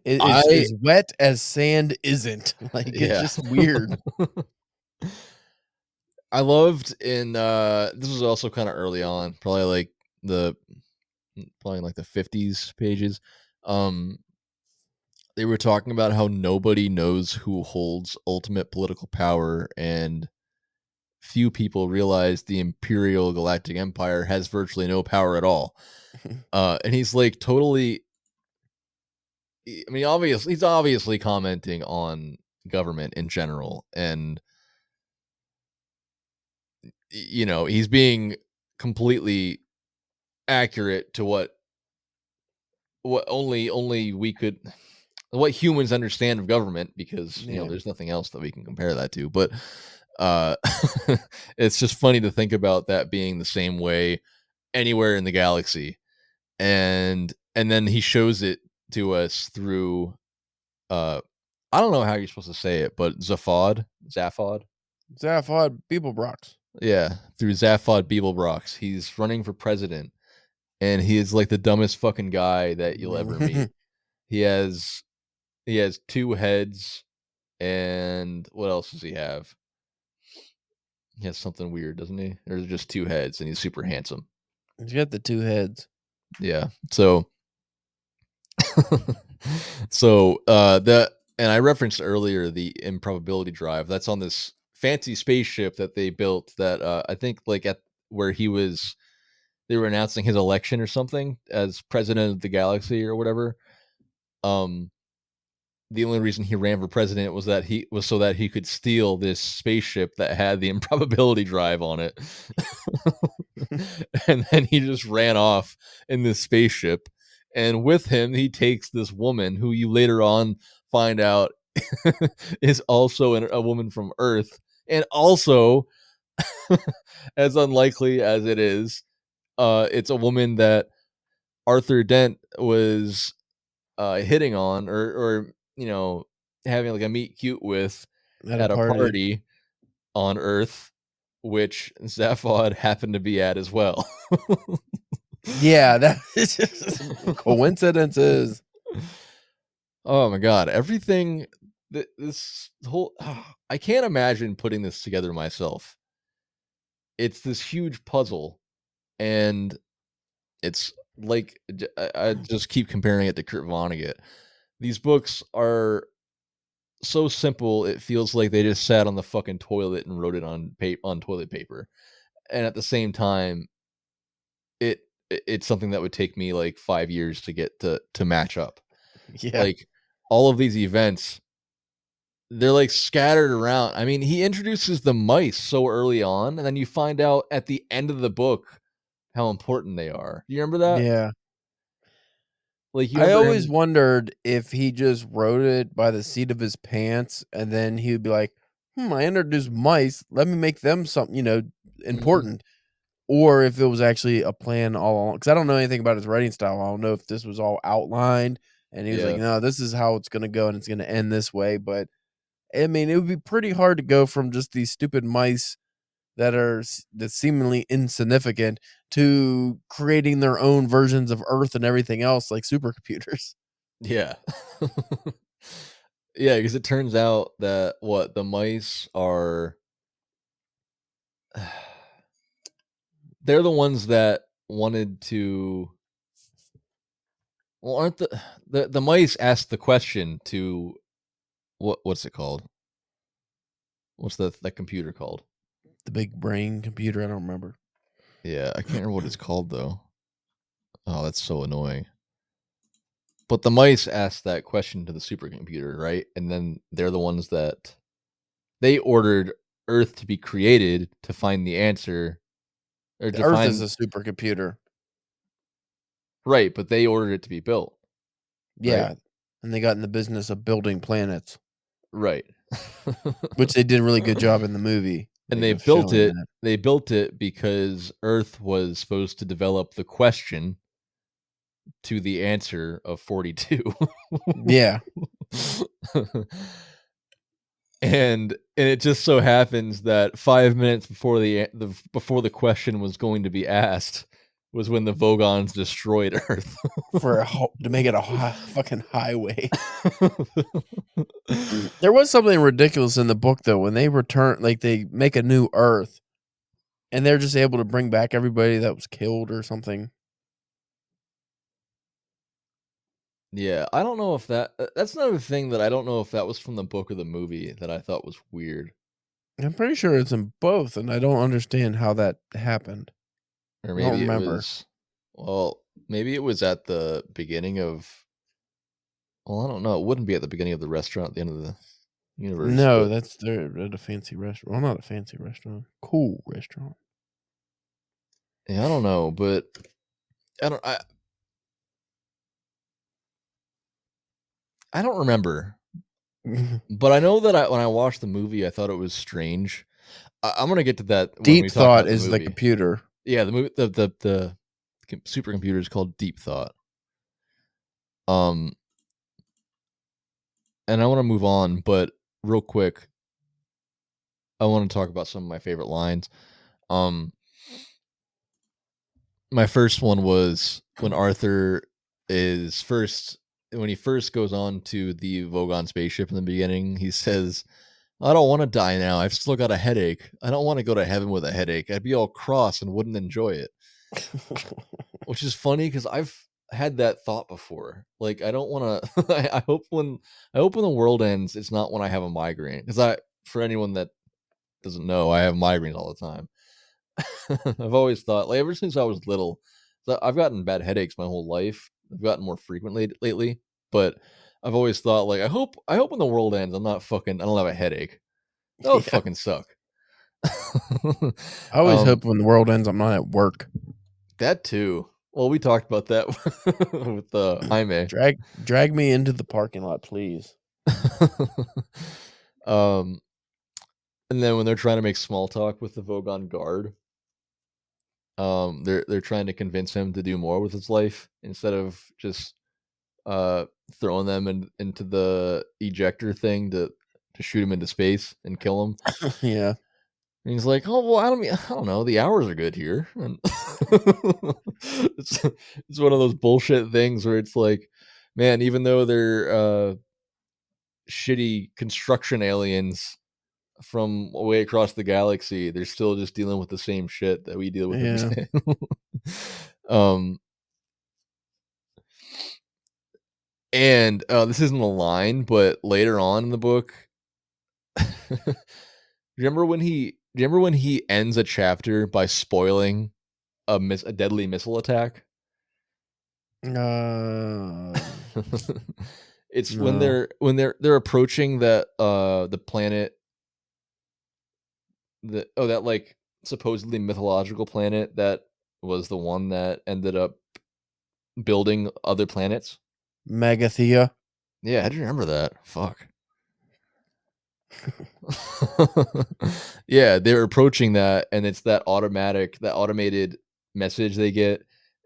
It is I as wet as sand isn't. Like, it's yeah. just weird. I loved in this was also kind of early on, probably like the probably like the 50s pages. Um they were talking about how nobody knows who holds ultimate political power, and few people realize the Imperial Galactic Empire has virtually no power at all. And he's like totally, I mean, he's obviously commenting on government in general, and he's being completely accurate to what only we could, what humans understand of government, because Yeah. there's nothing else that we can compare that to. But uh it's just funny to think about that being the same way anywhere in the galaxy, and then he shows it to us through uh I don't know how you're supposed to say it, but Zaphod. Zaphod Beeblebrox. Yeah, through Zaphod Beeblebrox. He's running for president, and he is like the dumbest fucking guy that you'll ever meet. He has he has two heads, and what else does he have? He has something weird, doesn't he? There's just two heads, and he's super handsome. He's got the 2 heads. Yeah. So the and I referenced earlier the improbability drive. That's on this fancy spaceship that they built that I think like at where they were announcing his election or something as president of the galaxy or whatever. Um the only reason he ran for president was so that he could steal this spaceship that had the improbability drive on it. And then he just ran off in this spaceship, and with him he takes this woman who you later on find out is also a woman from Earth, and also as unlikely as it is, it's a woman that Arthur Dent was hitting on, or having like a meet cute with At a at a party. party on Earth, which Zaphod happened to be at as well. Yeah, that is just coincidences. Oh my god, everything this whole I can't imagine putting this together myself. It's this huge puzzle, and it's like I just keep comparing it to Kurt Vonnegut. These books are so simple, it feels like they just sat on the fucking toilet and wrote it on toilet paper. And at the same time, it it's something that would take me like 5 years to get to match up. Yeah. Like all of these events, they're like scattered around. I mean, he introduces the mice so early on, and then you find out at the end of the book how important they are. Do you remember that? Yeah. Like you I remember always him. wondered if he just wrote it by the seat of his pants, and then he would be like, I introduced mice. Let me make them something, Mhm. important. Or if it was actually a plan all along. Because I don't know anything about his writing style. I don't know if this was all outlined and he was like, Yeah. no, this is how it's going to go and it's going to end this way. But I mean, it would be pretty hard to go from just these stupid mice that seemingly insignificant to creating their own versions of Earth and everything else like supercomputers. Yeah. Yeah, because it turns out that the mice are they're the ones that wanted to. Well, aren't the mice asked the question to what's it called? What's the computer called? The big brain computer. I don't remember. Yeah, I can't remember what it's called though. Oh, that's so annoying. But the mice asked that question to the supercomputer, right? And then they're the ones that they ordered Earth to be created to find the answer or The to Earth is find a supercomputer. right, but they ordered it to be built, right? Yeah, and they got in the business of building planets, Right. which they did a really good job in the movie. And Like they of built showing it. that. They built it because Earth was supposed to develop the question to the answer of 42. Yeah, And it just so happens that 5 minutes before before the question was going to be asked was when the Vogons destroyed Earth. to make it a fucking highway. There was something ridiculous in the book though when they return, like they make a new Earth, and they're just able to bring back everybody that was killed or something. Yeah, I don't know if that's another thing that I don't know if that was from the book or the movie that I thought was weird. I'm pretty sure it's in both, and I don't understand how that happened. Or I don't maybe it remember. was well, maybe it was at the beginning of well, I don't know. It wouldn't be at the beginning of the restaurant at the end of the universe, No, but that's they're at a fancy restaurant. Well, not a fancy restaurant. Cool restaurant. yeah, I don't know, but I don't I don't remember. But I know that when I watched the movie, I thought it was strange. I'm gonna get to that when we Deep talk thought about the is the movie. computer. Yeah, the movie, the supercomputer is called Deep Thought. Um, and I want to move on, but real quick, I want to talk about some of my favorite lines. Um, my first one was when Arthur is first when he first goes on to the Vogon spaceship in the beginning. He says, "I don't want to die now. I've still got a headache. I don't want to go to heaven with a headache. I'd be all cross and wouldn't enjoy it." Which is funny because I've had that thought before. Like, I don't want to. I hope when the world ends, it's not when I have a migraine. Because for anyone that doesn't know, I have migraines all the time. I've always thought, like, ever since I was little, I've gotten bad headaches my whole life. I've gotten more frequently lately, but I've always thought, like, I hope when the world ends, I don't have a headache. That would Yeah. fucking suck. I always hope when the world ends, I'm not at work. That too. Well, we talked about that with Jaime. Drag me into the parking lot, please. um, and then when they're trying to make small talk with the Vogon guard, they're trying to convince him to do more with his life instead of just throwing them into the ejector thing to shoot him into space and kill him. Yeah. And he's like, "Oh well, I don't know. The hours are good here." And it's one of those bullshit things where it's like, man, even though they're shitty construction aliens from way across the galaxy, they're still just dealing with the same shit that we deal with every Yeah. day. um, and this isn't a line, but later on in the book, remember when he ends a chapter by spoiling a deadly missile attack? It's when No. they're approaching that the planet that like supposedly mythological planet that was the one that ended up building other planets. Magathea. Yeah, how do you remember that? Fuck. Yeah, they're approaching that, and it's that automated message they get,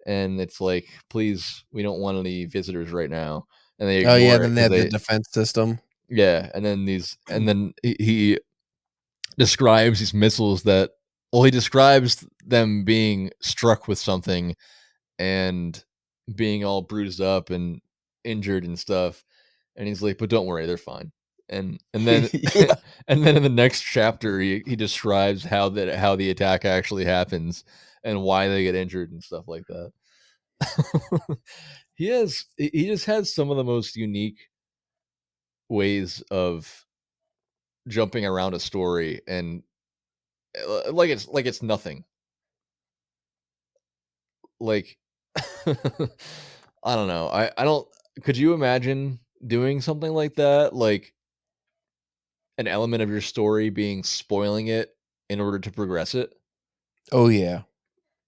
and it's like, please, we don't want any visitors right now, and they Oh yeah, ignore it then they because have the defense system. yeah, and then he describes these missiles that well, he describes them being struck with something and being all bruised up and injured and stuff, and he's like, but don't worry, they're fine. and then Yeah. and then in the next chapter he describes how the attack actually happens and why they get injured and stuff like that. He just has some of the most unique ways of jumping around a story and like it's nothing. Like I don't know. I don't could you imagine doing something like that? Like an element of your story being spoiling it in order to progress it? Oh, yeah.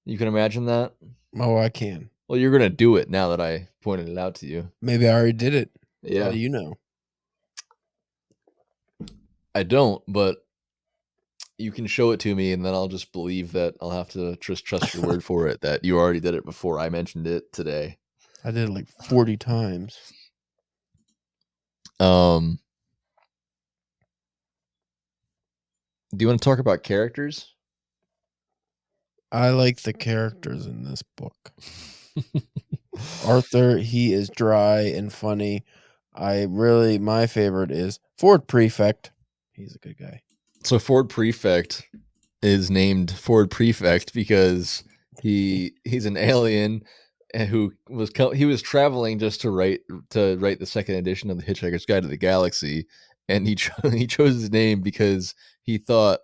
You can imagine that? Oh, I can. Well, you're gonna do it now that I pointed it out to you. Maybe I already did it. How Yeah. do you know? I don't, but you can show it to me and then I'll just believe that I'll have to trust your word for it that you already did it before I mentioned it today. I did it like 40 times. Do you want to talk about characters? I like the characters in this book. Arthur, he is dry and funny. My favorite is Ford Prefect. He's a good guy. So Ford Prefect is named Ford Prefect because he's an alien who was traveling just to write the second edition of the Hitchhiker's Guide to the Galaxy, and he chose his name because he thought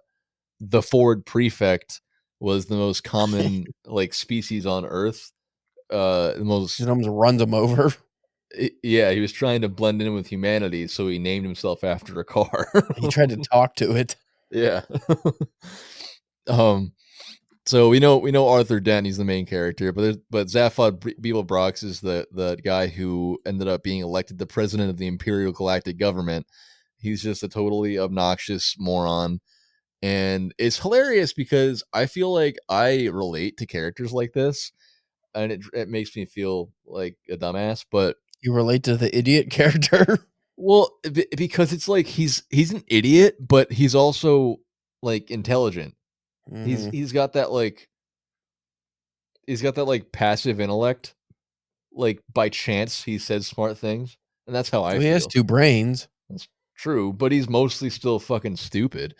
the Ford Prefect was the most common like species on Earth. The most He almost runs him over. Yeah, he was trying to blend in with humanity, so he named himself after a car. He tried to talk to it. Yeah. So we know Arthur Dent, he's the main character, but Zaphod Beeblebrox is the guy who ended up being elected the president of the Imperial Galactic Government. He's just a totally obnoxious moron. And it's hilarious because I feel like I relate to characters like this, and it makes me feel like a dumbass, but You relate to the idiot character? well, because it's like he's an idiot, but he's also like intelligent. Mhm. He's got that like passive intellect. Like by chance he says smart things, and that's how I Well, he has feel. 2 brains. That's true, but he's mostly still fucking stupid.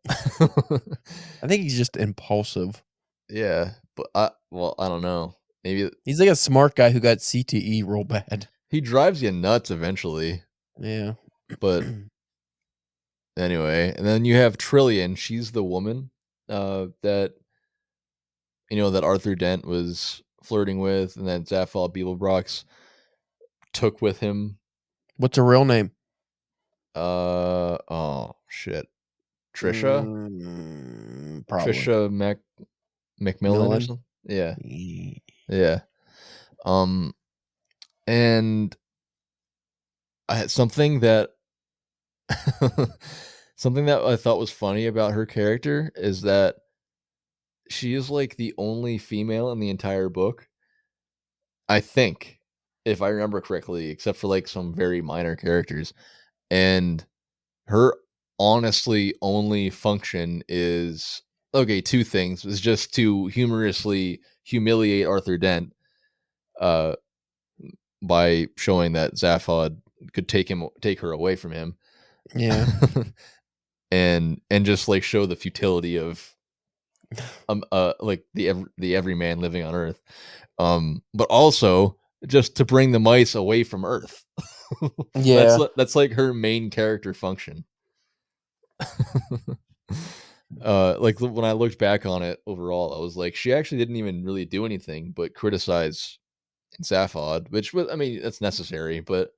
I think he's just impulsive. Yeah, but I don't know. Maybe He's like a smart guy who got CTE real bad. he drives you nuts eventually. Yeah. But anyway, and then you have Trillian. She's the woman that that Arthur Dent was flirting with, and that Zaphod Beeblebrox took with him. What's her real name? Oh shit, Trisha. Probably. Trisha McMillan or Millen? something. Yeah, yeah. And I had something that something that I thought was funny about her character is that she is like the only female in the entire book, I think, if I remember correctly, except for like some very minor characters. And her honestly only function is okay, 2 things. Is just to humorously humiliate Arthur Dent by showing that Zaphod could take her away from him. Yeah. and just like show the futility of like the everyman living on Earth. But also just to bring the mice away from Earth. Yeah. That's like her main character function. Like when I looked back on it overall, I was like, she actually didn't even really do anything but criticize Zaphod, which was, I mean, that's necessary, but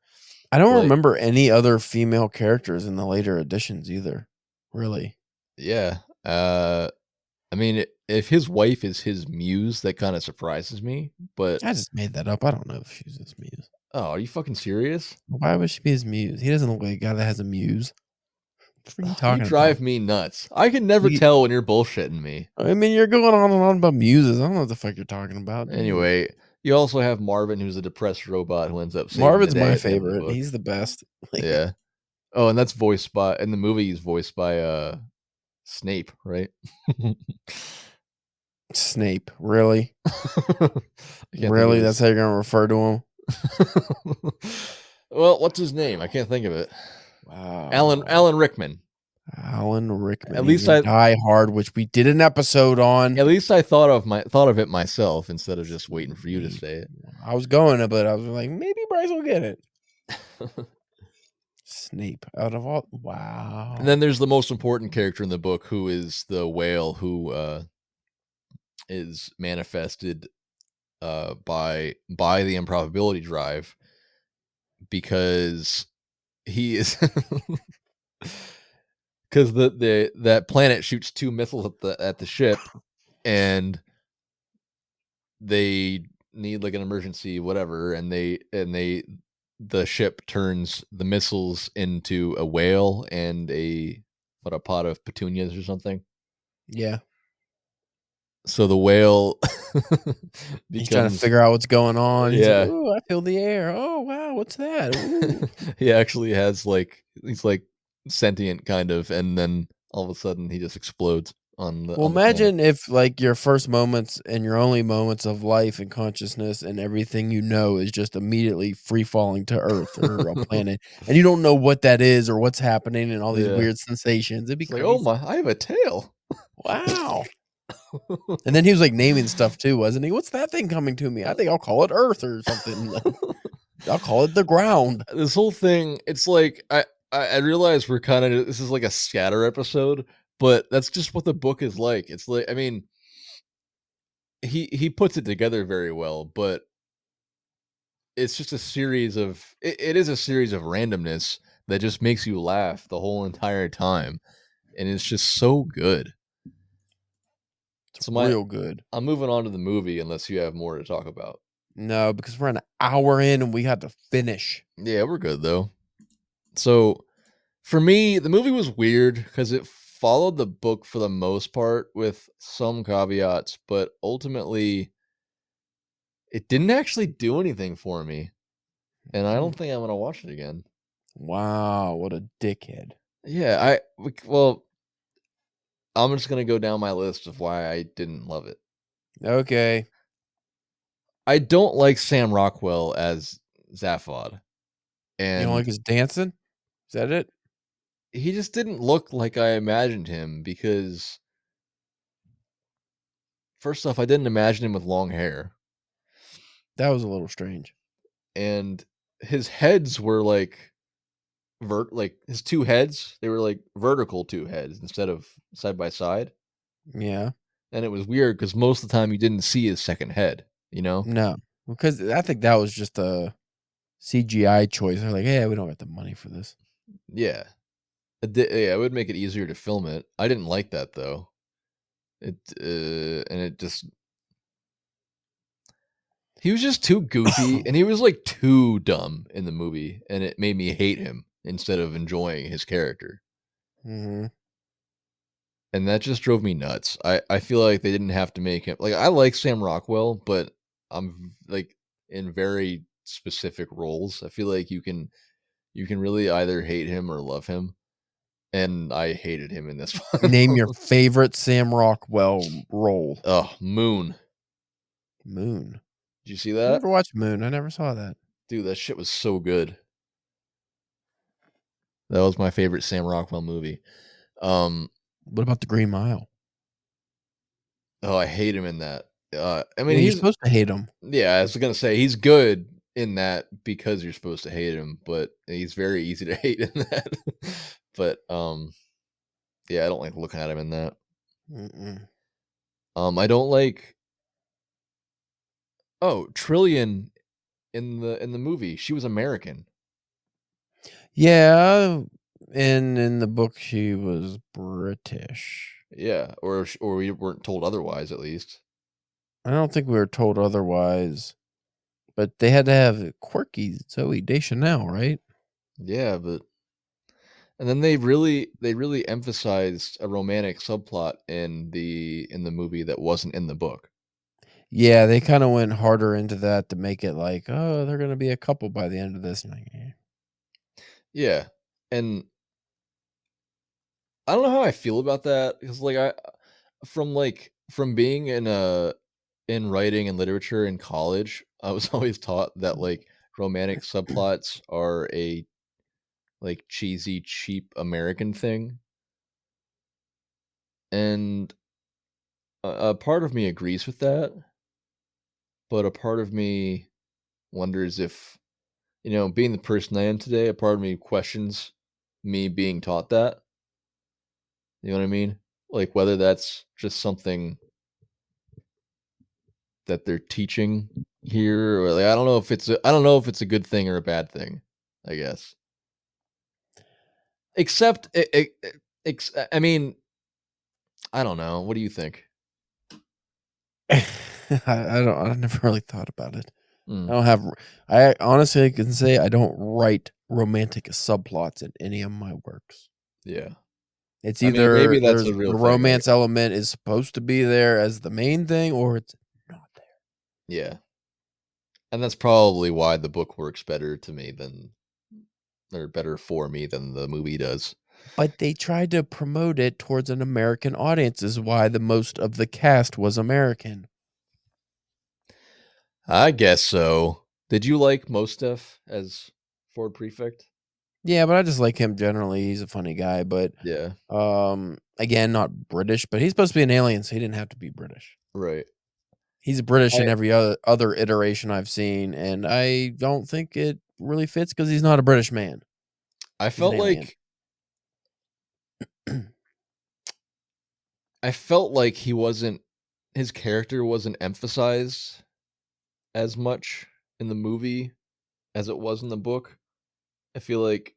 I don't like, remember any other female characters in the later editions either. Really. yeah. I mean, if his wife is his muse, that kind of surprises me. But I just made that up. I don't know if she's his muse. oh, are you fucking serious? Why would she be his muse? He doesn't look like a guy that has a muse. What are you talking You drive about? me nuts. I can never tell when you're bullshitting me. I mean, you're going on and on about muses. I don't know what the fuck you're talking about. Anyway, you also have Marvin, who's a depressed robot who ends up saving Marvin's the day my at the end of the favorite. book. He's the best. Yeah. Oh, and that's voiced by in the movie. He's voiced by Snape, right? Snape. Really? Really? That's how you're gonna refer to him? Well, what's his name? I can't think of it. Wow. Alan Rickman. Alan Rickman. At He's least in Die Hard, which we did an episode on. At least I thought of it myself instead of just waiting for you to say it. I was going to, but I was like, maybe Bryce will get it. Snape, out of all, wow. And then there's the most important character in the book, who is the whale, who is manifested by the improbability drive, because he is because that planet shoots 2 missiles at the ship, and they need like an emergency whatever, and the ship turns the missiles into a whale and a pot of petunias or something. Yeah. So the whale He's trying to figure out what's going on. He's Yeah. like, "Ooh, I feel the air. Oh, wow, what's that?" Ooh. He actually has he's like sentient kind of, and then all of a sudden he just explodes on the Well, on the planet. imagine if like your first moments and your only moments of life and consciousness and everything you know is just immediately free falling to Earth or a planet, and you don't know what that is or what's happening and all these Yeah. weird sensations. It'd be It's like, crazy. oh my, I have a tail. Wow. And then he was like naming stuff too, wasn't he? What's that thing coming to me? I think I'll call it Earth or something. I'll call it the ground. This whole thing, it's like I realize we're kind of, this is like a scatter episode, but that's just what the book is like. It's like, I mean, he puts it together very well, but it's just a series of it is a series of randomness that just makes you laugh the whole entire time, and it's just so good. It's real good. I'm moving on to the movie unless you have more to talk about. No, because we're an hour in and we had to finish. Yeah, we're good though. So for me, the movie was weird because it followed the book for the most part with some caveats, but ultimately it didn't actually do anything for me. And I don't think I'm going to watch it again. Wow, what a dickhead. Yeah, well, I'm just going to go down my list of why I didn't love it. Okay. I don't like Sam Rockwell as Zaphod. And You don't like his dancing? Is that it? He just didn't look like I imagined him, because first off, I didn't imagine him with long hair. That was a little strange. And his heads were like his 2 heads, they were like vertical 2 heads instead of side by side. Yeah. And it was weird because most of the time you didn't see his second head, you know? No, because I think that was just a CGI choice. They're like, "Hey, we don't got the money for this." Yeah. It would make it easier to film it. I didn't like that though. He was just too goofy, and he was like too dumb in the movie, and it made me hate him instead of enjoying his character. Mm-hmm. And that just drove me nuts. I feel like they didn't have to make him, like, I like Sam Rockwell, but I'm like in very specific roles. I feel like you can really either hate him or love him. And I hated him in this one. Name your favorite Sam Rockwell role. Oh, Moon. Moon. Did you see I that? never watched Moon. I never saw that. Dude, that shit was so good. That was my favorite Sam Rockwell movie. What about The Green Mile? Oh, I hate him in that. I mean, Yeah, you're he's supposed to hate him. Yeah, I was gonna say he's good in that because you're supposed to hate him, but he's very easy to hate in that. But yeah, I don't like looking at him in that. Mm-mm. I don't like. Oh, Trillian in the movie, she was American. Yeah, and in the book she was British. Yeah, or we weren't told otherwise, at least. I don't think we were told otherwise, but they had to have quirky Zoe Deschanel, right? Yeah, but and then they really emphasized a romantic subplot in the movie that wasn't in the book. Yeah, they kind of went harder into that to make it like, oh, they're gonna be a couple by the end of this. Like, Yeah, and I don't know how I feel about that, because like from being in writing and literature in college, I was always taught that like romantic subplots are like cheesy, cheap American thing. And a part of me agrees with that, but a part of me wonders if, being the person I am today, a part of me questions me being taught that. You know what I mean? Like whether that's just something that they're teaching here, or like I don't know if it's a good thing or a bad thing, I guess. Except I mean, I don't know. What do you think? I never really thought about it. Mm, I honestly can say I don't write romantic subplots in any of my works. yeah. It's I mean, maybe either that's there's a real the thing, right? romance element is supposed to be there as the main thing, or it's not there. Yeah. And that's probably why the book works better to me than or better for me than the movie does. But they tried to promote it towards an American audience, is why the most of the cast was American. I guess so. Did you like Mostef as Ford Prefect? Yeah, but I just like him generally. He's a funny guy, but Yeah. again, not British, but he's supposed to be an alien, so he didn't have to be British. Right. He's British in I every other iteration I've seen, and I don't think it really fits because he's not a British man. I He's an felt alien. like I felt like his character wasn't emphasized as much in the movie as it was in the book. I feel like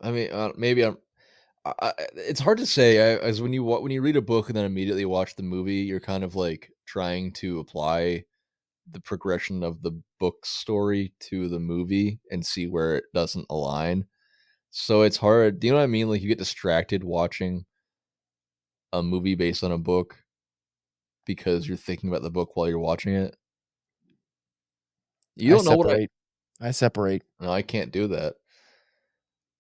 I mean, maybe it's hard to say. As when you read a book and then immediately watch the movie, you're kind of like trying to apply the progression of the book story to the movie and see where it doesn't align. So it's hard. Do you know what I mean? Like you get distracted watching a movie based on a book because you're thinking about the book while you're watching it. You I don't know what separate. I separate. no, I can't do that.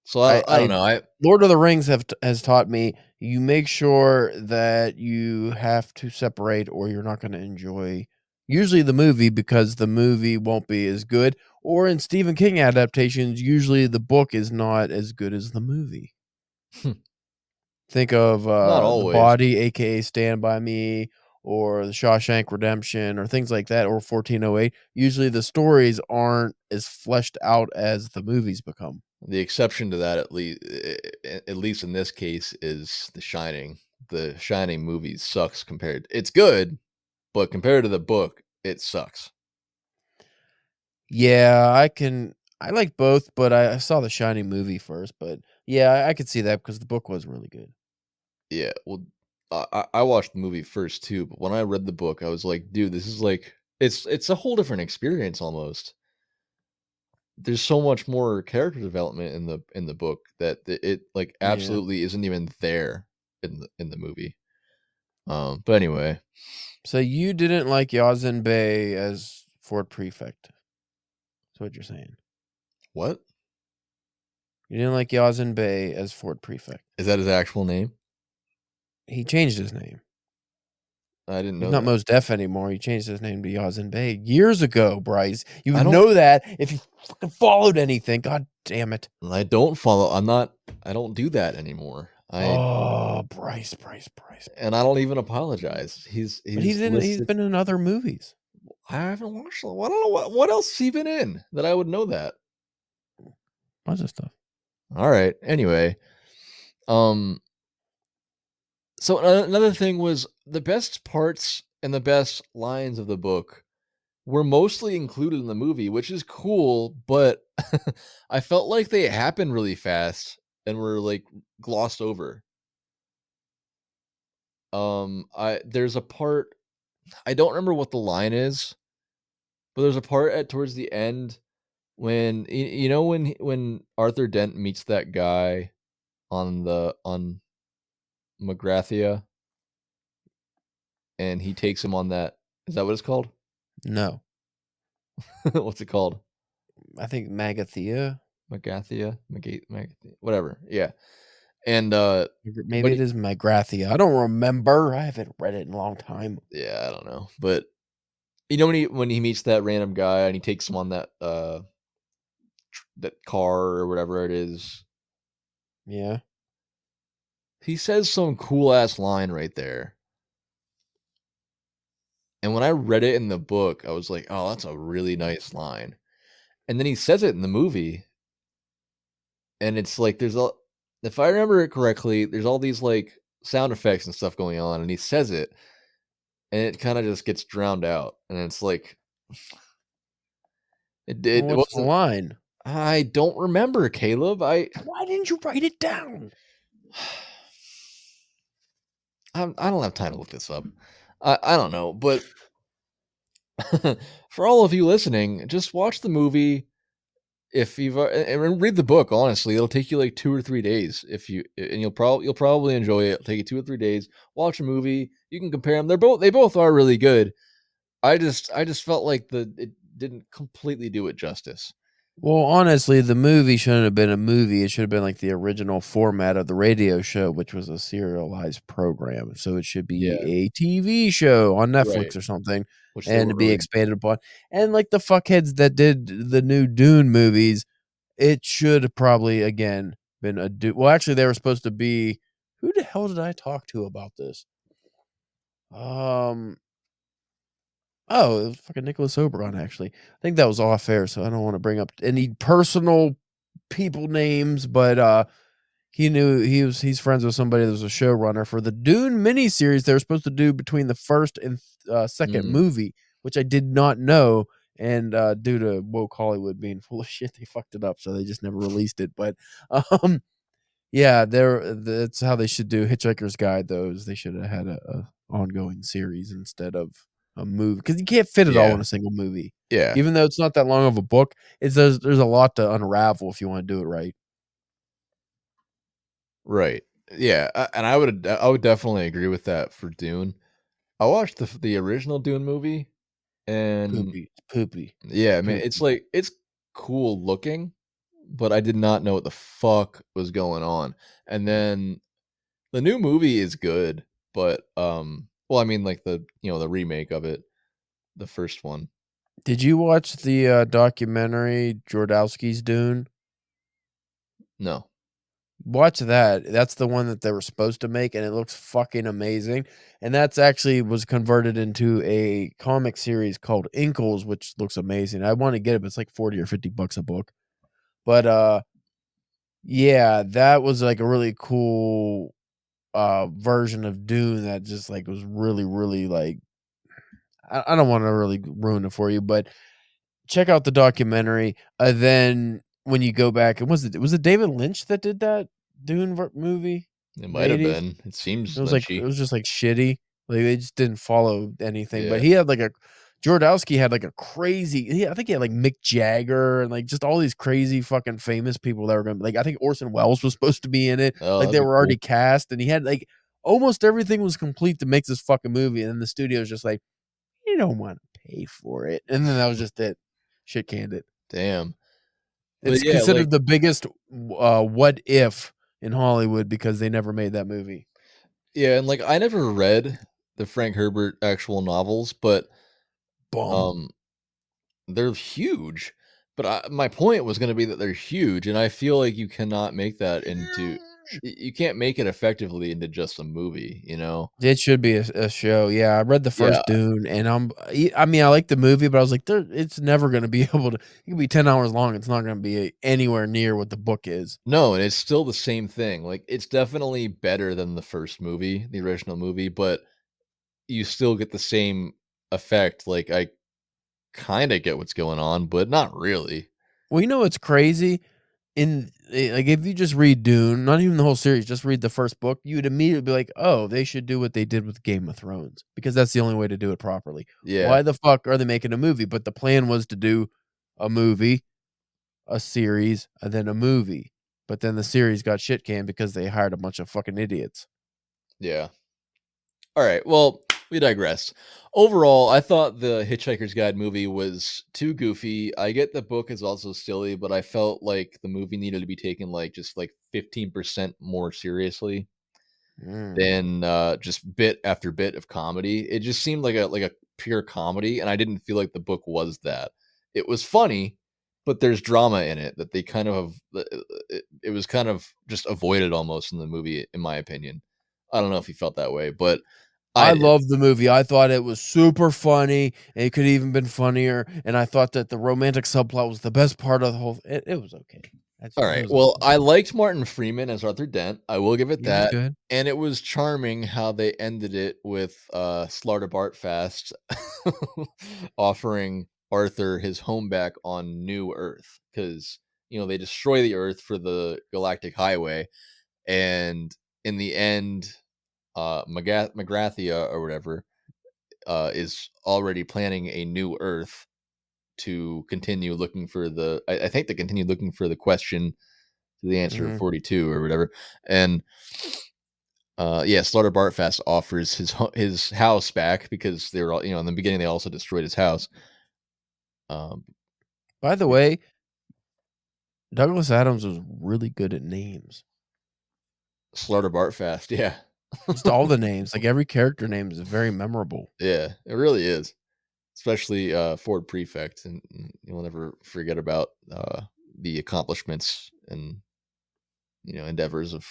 So I don't I know. Lord of the Rings has taught me you make sure that you have to separate or you're not going to enjoy usually the movie because the movie won't be as good. Or in Stephen King adaptations, usually the book is not as good as the movie. Think of Not The always. Body, aka Stand By Me, or The Shawshank Redemption, or things like that, or 1408. Usually the stories aren't as fleshed out as the movies become. The exception to that, at least in this case, is The Shining. The Shining movie sucks compared. It's good, but compared to the book, it sucks. Yeah, I like both, but I saw the Shining movie first, but yeah, I could see that because the book was really good. Yeah, well, I watched the movie first too, but when I read the book, I was like, dude, this is like it's a whole different experience almost. There's so much more character development in the book that it like Yeah. absolutely isn't even there in the movie. But anyway, So you didn't like Yazin Bey as Fort Prefect. That's what you're saying. what You didn't like Yazin Bey as Fort Prefect. is that his actual name? He changed his name. I didn't He's know not that. Mos Def anymore. He changed his name to Yazin Bey years ago, Bryce. You I would don't know that if you fucking followed anything. God damn it. I don't follow. I don't do that anymore. Oh, Bryce. And I don't even apologize. But He's he's listed. been in other movies. I haven't watched. I don't know what else has he been in that I would know that. Bunch of stuff. All right. Anyway, um, so another thing was the best parts and the best lines of the book were mostly included in the movie, which is cool, but I felt like they happened really fast and were like glossed over. I there's a part I don't remember what the line is, but there's a part at towards the end when when Arthur Dent meets that guy on Magrathia and he takes him on that. Is that what it's called? No. What's it called? I think Magathea. Magathia, whatever. Yeah, and Maybe but it is Magrathea. I don't remember. I haven't read it in a long time. yeah, I don't know, but when he meets that random guy and he takes him on that that car or whatever it is. Yeah. He says some cool ass line right there. And when I read it in the book, I was like, "Oh, that's a really nice line." And then he says it in the movie, and it's like there's a if I remember it correctly, there's all these like sound effects and stuff going on, and he says it, and it kind of just gets drowned out, and it's like it Well, what's the wasn't. line? I don't remember, Caleb. Why didn't you write it down? I don't have time to look this up. I don't know, but for all of you listening, just watch the movie. If you've and read the book, honestly, it'll take you like 2 or 3 days if you and you'll probably enjoy it. It'll take you 2 or 3 days. Watch a movie. You can compare them. They both are really good. I just felt like it didn't completely do it justice. Well, honestly, the movie shouldn't have been a movie. It should have been like the original format of the radio show, which was a serialized program. So it should be Yeah, a TV show on right. Netflix or something, Which they and were to be really expanded upon. And like the fuckheads that did the new Dune movies, it should have probably again been a Dune. Well, actually, they were supposed to be. Who the hell did I talk to about this? Oh, it was fucking Nicholas Oberon, actually. I think that was off air, so I don't wanna bring up any personal people names, but, he knew he's friends with somebody that was a showrunner for the Dune miniseries they were supposed to do between the first and, second mm, movie, which I did not know, and, due to woke Hollywood being full of shit, they fucked it up, so they just never released it, but, um, yeah, that's how they should do Hitchhiker's Guide, though, is they should have had a ongoing series instead of a movie because you can't fit it all yeah, in a single movie. yeah, Even though it's not that long of a book, there's a lot to unravel if you wanna do it right. right. Yeah, and I would definitely agree with that for Dune. I watched the original Dune movie, and Poopy, yeah, man, it's poopy. like it's cool looking, but I did not know what the fuck was going on. And then the new movie is good, but well, I mean like the remake of it, the first one. Did you watch the, documentary Jodorowsky's Dune? No. Watch that. That's the one that they were supposed to make, and it looks fucking amazing. And that's actually was converted into a comic series called Inkles, which looks amazing. I want to get it, but it's like 40 or $50 a book. But yeah, that was like a really cool version of Dune that just like was really, really like I don't want to really ruin it for you, but check out the documentary. Then when you go back, and was it David Lynch that did that Dune movie It in the might have 80s? been. It seems It lynchy. was just like shitty. Like they just didn't follow anything. But Yeah. he had like a Jordowski had like a crazy. I think he had like Mick Jagger and like just all these crazy fucking famous people that were gonna like. I think Orson Welles was supposed to be in it. Oh, Like that'd they be were cool. already cast, and he had like almost everything was complete to make this fucking movie. And then the studio's just like, you don't want to pay for it. And then that was just it. Shit canned it. Damn. But It's yeah, like considered the biggest what if in Hollywood because they never made that movie. yeah, and like I never read the Frank Herbert actual novels, but Bum. um they're huge. But my point was going to be that they're huge, and I feel like you cannot make that into you can't make it effectively into just a movie, you know? It should be a show. Yeah, I read the Yeah. first Dune, and I mean, I like the movie, but I was like, it's never gonna be able to. It could be 10 hours long. It's not gonna be anywhere near what the book is. No, and it's still the same thing. Like it's definitely better than the first movie, the original movie, but you still get the same effect. Like I kind of get what's going on, but not really. Well, you know what's crazy? Like if you just read Dune, not even the whole series, just read the first book, you would immediately be like, "Oh, they should do what they did with Game of Thrones because that's the only way to do it properly." Yeah. Why the fuck are they making a movie? But the plan was to do a movie, a series, and then a movie. But then the series got shit canned because they hired a bunch of fucking idiots. Yeah. All right. Well, we digress. Overall, I thought the Hitchhiker's Guide movie was too goofy. I get the book is also silly, but I felt like the movie needed to be taken like just like 15% more seriously Mm. than just bit after bit of comedy. It just seemed like a pure comedy, and I didn't feel like the book was that. It was funny, but there's drama in it that they kind of it was kind of just avoided almost in the movie, in my opinion. I don't know if you felt that way, but I I did. loved the movie. I thought it was super funny. It could even been funnier, and I thought that the romantic subplot was the best part of the whole. It was okay. All It right. was Well, okay. I liked Martin Freeman as Arthur Dent. I will give it He was that. good. And it was charming how they ended it with Slarta Bartfast offering Arthur his home back on New Earth, because they destroy the Earth for the Galactic Highway, and in the end, Magrathia or whatever is already planning a new Earth to continue looking for the. I think to continue looking for the question to the answer of Mhm. 42 or whatever. And yeah, Slaughter Bartfast offers his house back because they were all, in the beginning they also destroyed his house. Um, By the way, Douglas Adams was really good at names. Slaughter Bartfast, yeah. Just all the names, like every character name is very memorable. Yeah, it really is. Especially Ford Prefect, and you'll never forget about the accomplishments and endeavors of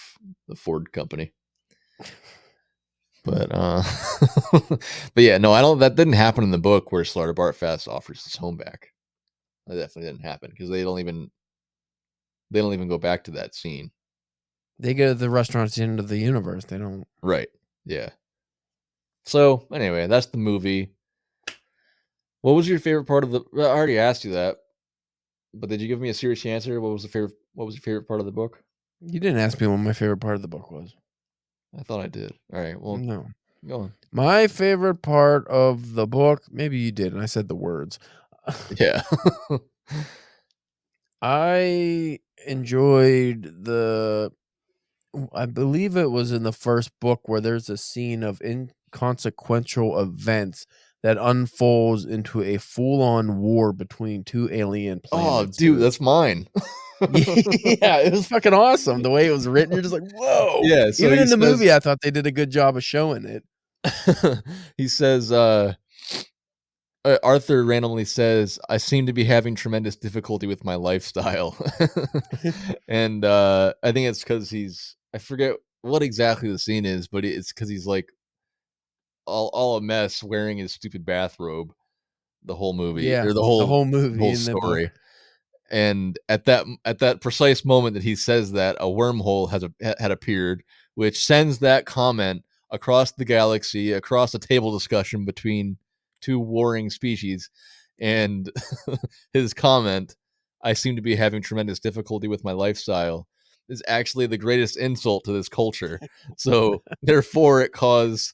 the Ford company. But but yeah, no, I don't. That didn't happen in the book where Slaughter Bartfast offers his home back. That definitely didn't happen because they don't even go back to that scene. They go to the restaurant at the end of the universe. They don't. Right. Yeah. So anyway, that's the movie. What was your favorite part of the? Well, I already asked you that, but did you give me a serious answer? What was your favorite part of the book? You didn't ask me what my favorite part of the book was. I thought I did. All right. Well, No. go on. My favorite part of the book, maybe you did, and I said the words. Yeah. I enjoyed I believe it was in the first book where there's a scene of inconsequential events that unfolds into a full-on war between two alien Oh, planets. dude, that's mine. Yeah, it was fucking awesome. The way it was written, you're just like, whoa. Yeah. So Even he in the says, movie, I thought they did a good job of showing it. he says, Arthur randomly says, "I seem to be having tremendous difficulty with my lifestyle," and I think it's because I forget what exactly the scene is, but it's because he's like all a mess wearing his stupid bathrobe the whole movie Yeah, or the the whole whole movie in the book. story. And at that precise moment that he says that, a wormhole had appeared, which sends that comment across the galaxy, across a table discussion between two warring species, and his comment, "I seem to be having tremendous difficulty with my lifestyle," is actually the greatest insult to this culture. So therefore, it caused.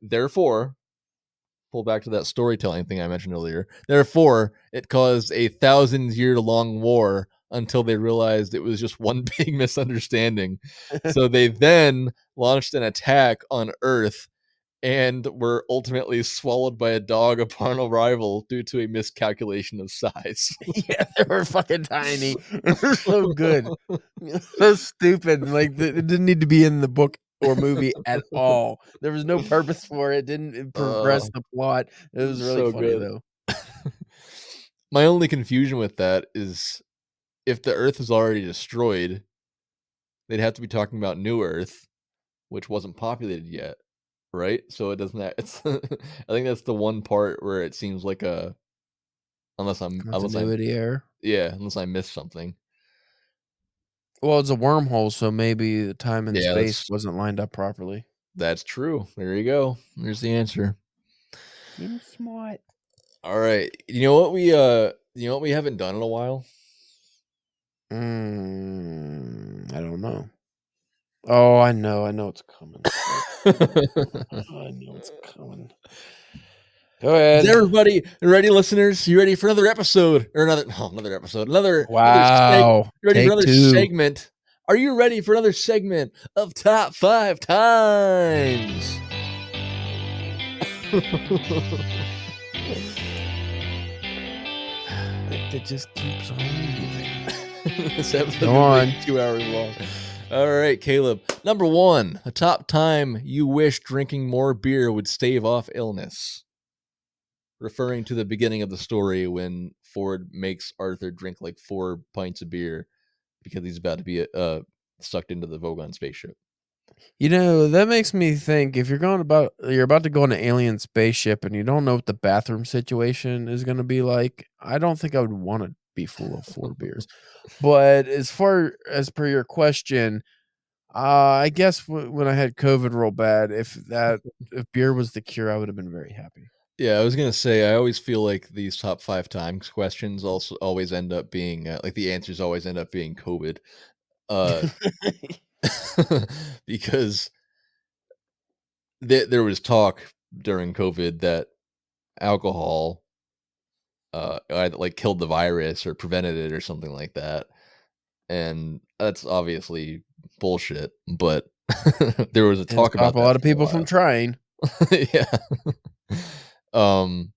Therefore, pull back to that storytelling thing I mentioned earlier. Therefore, it caused a 1,000-year-long war until they realized it was just one big misunderstanding. So they then launched an attack on Earth and were ultimately swallowed by a dog upon arrival due to a miscalculation of size. Yeah, they were fucking tiny. They're so good. So stupid. Like, it didn't need to be in the book or movie at all. There was no purpose for it. Didn't progress the plot. It was really So funny, good. though. My only confusion with that is if the Earth is already destroyed, they'd have to be talking about New Earth, which wasn't populated yet, right? So it doesn't. It's. I think that's the one part where it seems like a. Continuity error. Unless I missed something. Well, it's a wormhole, so maybe the time and Yeah, space wasn't lined up properly. that's true. There you go. There's the answer. I'm smart. All right. You know what we haven't done in a while? I don't know. Oh, I know it's coming. I know it's coming. Go ahead. Is everybody ready, listeners? You ready for another episode or another episode? Another Wow. you ready for Take another 2. segment? Are you ready for another segment of Top 5 Times? It just keeps on giving. This episode's Go gonna be on. 2 hours long. All right, Caleb. Number 1, a top time you wish drinking more beer would stave off illness. Referring to the beginning of the story when Ford makes Arthur drink like 4 pints of beer because he's about to be sucked into the Vogon spaceship. That makes me think if you're about to go on an alien spaceship and you don't know what the bathroom situation is going to be like, I don't think I would want to be full of 4 beers. But as far as per your question, I guess when I had COVID real bad, if beer was the cure, I would have been very happy. Yeah, I was gonna say I always feel like these top 5 times questions also always end up being like the answers always end up being COVID, uh, because there was talk during COVID that alcohol either like killed the virus or prevented it or something like that, and that's obviously bullshit. But there was a And talk stop about a that lot of for a people from while. trying. Yeah.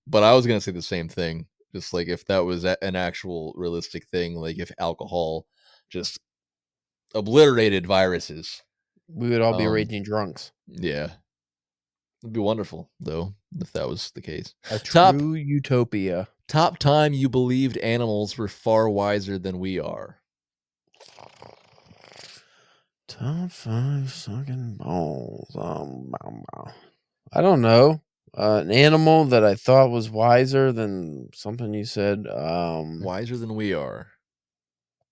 But I was gonna say the same thing. Just like if that was an actual realistic thing, like if alcohol just obliterated viruses. We would all be Um, raging drunks. yeah, it'd be wonderful though if that was the case. A Top true utopia. top time you believed animals were far wiser than we are. Top 5 sucking balls. I don't know. An animal that I thought was wiser than something you said. Wiser than we are.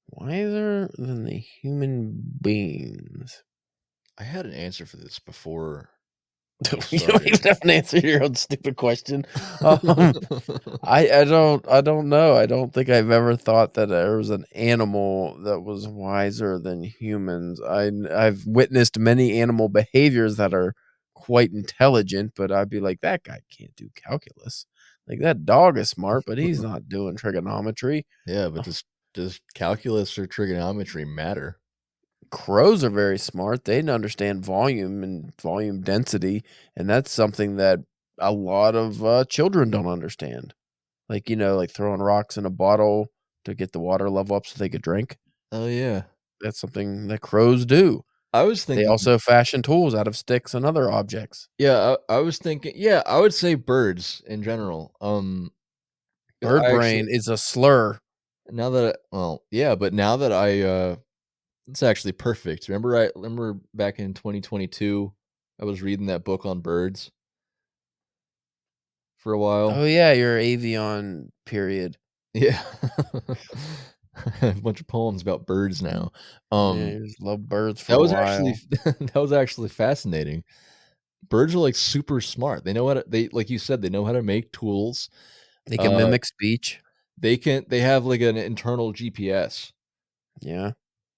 Wiser than the human beings. I had an answer for this before. You don't even have to answer your own stupid question. I don't know. I don't think I've ever thought that there was an animal that was wiser than humans. I've witnessed many animal behaviors that are quite intelligent, but I'd be like, that guy can't do calculus. Like that dog is smart, but he's not doing trigonometry. Yeah, but does calculus or trigonometry matter? Crows are very smart. They understand volume and volume density, and that's something that a lot of children don't understand. Like, like throwing rocks in a bottle to get the water level up so they could drink. Oh yeah. That's something that crows do. I was They thinking also fashion tools out of sticks and other objects. Yeah, I was thinking yeah, I would say birds in general. Bird I actually brain is a slur. now that well, yeah, but now that it's actually perfect. Remember back in 2022, I was reading that book on birds for a while. Oh yeah, your avian period. Yeah. A bunch of poems about birds now. Yeah, you just love birds for That a was actually while. that was actually fascinating. Birds are like super smart. They know how to they like you said, they know how to make tools. They can Uh mimic speech. they have like an internal GPS. Yeah.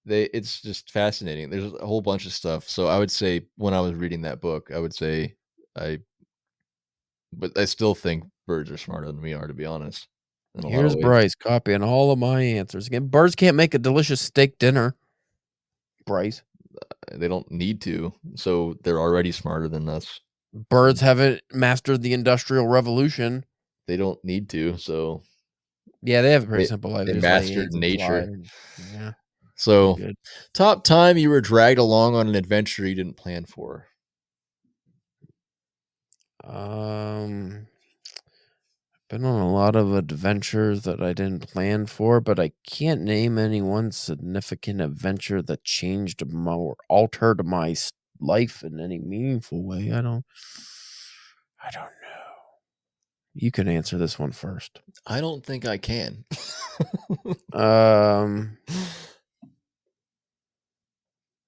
It's just fascinating. There's a whole bunch of stuff. So I would say when I was reading that book, I would say I but I still think birds are smarter than we are, to be honest, in a lot of Here's ways. Bryce copying all of my answers. Again, birds can't make a delicious steak dinner. Bryce. They don't need to, so they're already smarter than us. Birds haven't mastered the Industrial Revolution. They don't need to, so Yeah, they have a pretty they simple life. they They just lay mastered eggs and fly. nature. Yeah, pretty So, good. top time you were dragged along on an adventure you didn't plan for. Been on a lot of adventures that I didn't plan for, but I can't name any one significant adventure that changed or altered my life in any meaningful way. I don't know. You can answer this one first. I don't think I can. Um,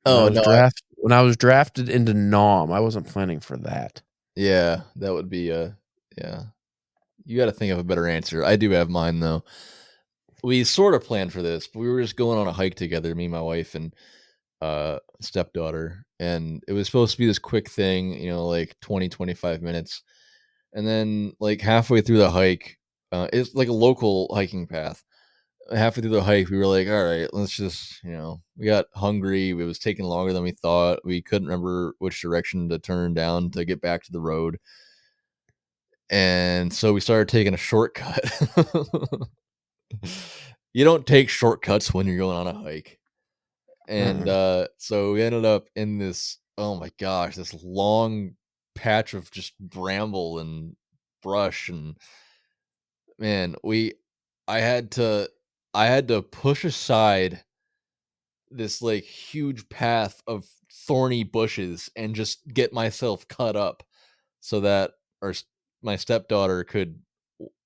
Oh, no, when I was drafted into Nom, I wasn't planning for that. yeah, that would be, yeah. You gotta think of a better answer. I do have mine, though. We sort of planned for this, but we were just going on a hike together, me, my wife, and, stepdaughter, and it was supposed to be this quick thing, like 20, 25 minutes, and then, like, halfway through the hike, it's like a local hiking path. Halfway through the hike, we were like, "All right, let's just," we got hungry. It was taking longer than we thought. We couldn't remember which direction to turn down to get back to the road. And so we started taking a shortcut. You don't take shortcuts when you're going on a hike. And so we ended up in this, oh my gosh, this long patch of just bramble and brush. And man, I had to push aside this like huge path of thorny bushes and just get myself cut up so that my stepdaughter could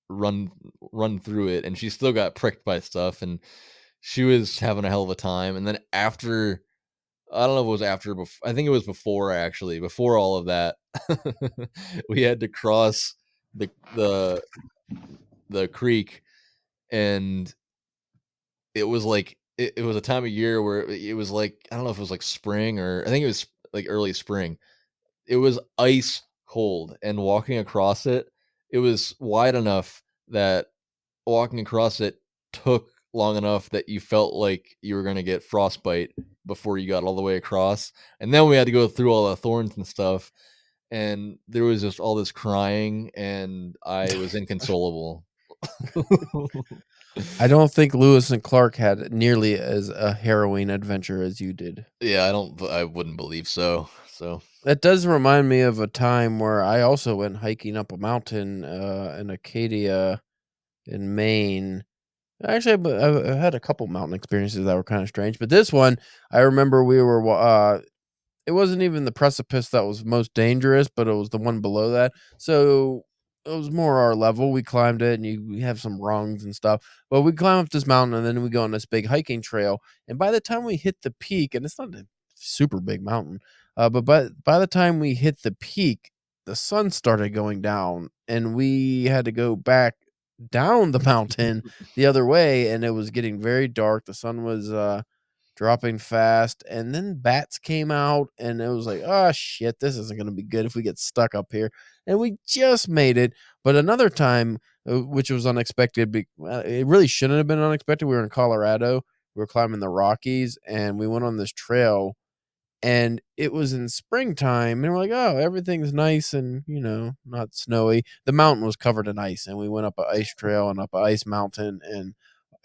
run run through it, and she still got pricked by stuff, and she was having a hell of a time. And then after, I don't know if it was after, I think it was before, actually, before all of that, we had to cross the the the creek, and it was like it was a time of year where it was like, I don't know if it was like spring, or I think it was like early spring. It was ice cold, and walking across it, it was wide enough that walking across it took long enough that you felt like you were gonna get frostbite before you got all the way across, and then we had to go through all the thorns and stuff, and there was just all this crying, and I was inconsolable. I don't think Lewis and Clark had nearly as a harrowing adventure as you did. Yeah, I wouldn't believe so. So That does remind me of a time where I also went hiking up a mountain in Acadia in Maine. Actually, I had a couple mountain experiences that were kind of strange, but this one, I remember we were it wasn't even the precipice that was most dangerous, but it was the one below that. So it was more our level. We climbed it, and we have some rungs and stuff. But we climb up this mountain, and then we go on this big hiking trail. And by the time we hit the peak, and it's not a super big mountain, but by the time we hit the peak, the sun started going down, and we had to go back down the mountain the other way, and it was getting very dark. The sun was dropping fast, and then bats came out, and it was like, oh shit, this isn't going to be good if we get stuck up here. And we just made it. But another time, which was unexpected, it really shouldn't have been unexpected. We were in Colorado, we were climbing the Rockies, and we went on this trail, and it was in springtime, and we're like, oh, everything's nice and, not snowy. The mountain was covered in ice, and we went up an ice trail and up an ice mountain, and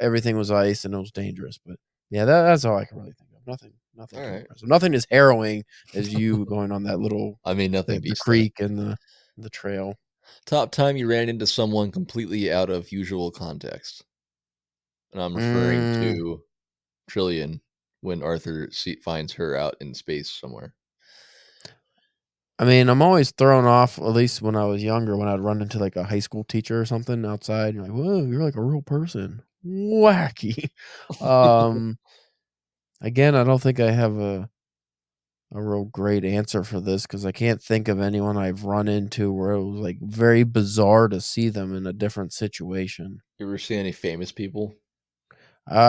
everything was ice, and it was dangerous. But yeah, that's all I can really think of. Nothing all too right. impressive. Nothing as harrowing as you going on that little I mean, nothing the beats that. creek and the trail. Top time you ran into someone completely out of usual context, and I'm referring Mm, to Trillian when Arthur finds her out in space somewhere. I mean, I'm always thrown off, at least when I was younger, when I'd run into like a high school teacher or something outside. You're like, whoa, you're like a real person. Wacky. Um, Again, I don't think I have a real great answer for this because I can't think of anyone I've run into where it was like very bizarre to see them in a different situation. You ever see any famous people?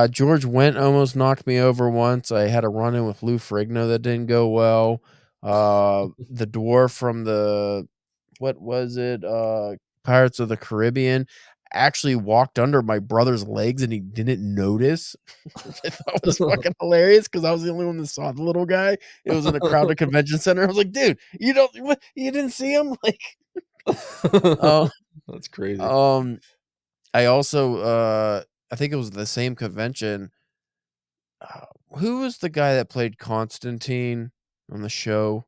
George Wendt almost knocked me over once. I had a run in with Lou Ferrigno that didn't go well. The dwarf from what was it? Pirates of the Caribbean actually walked under my brother's legs and he didn't notice, which I thought was fucking hilarious because I was the only one that saw the little guy. It was in a crowded convention center. I was like, dude, you didn't see him? Like, uh, That's crazy. I also, I think it was the same convention. Uh, who was the guy that played Constantine on the show?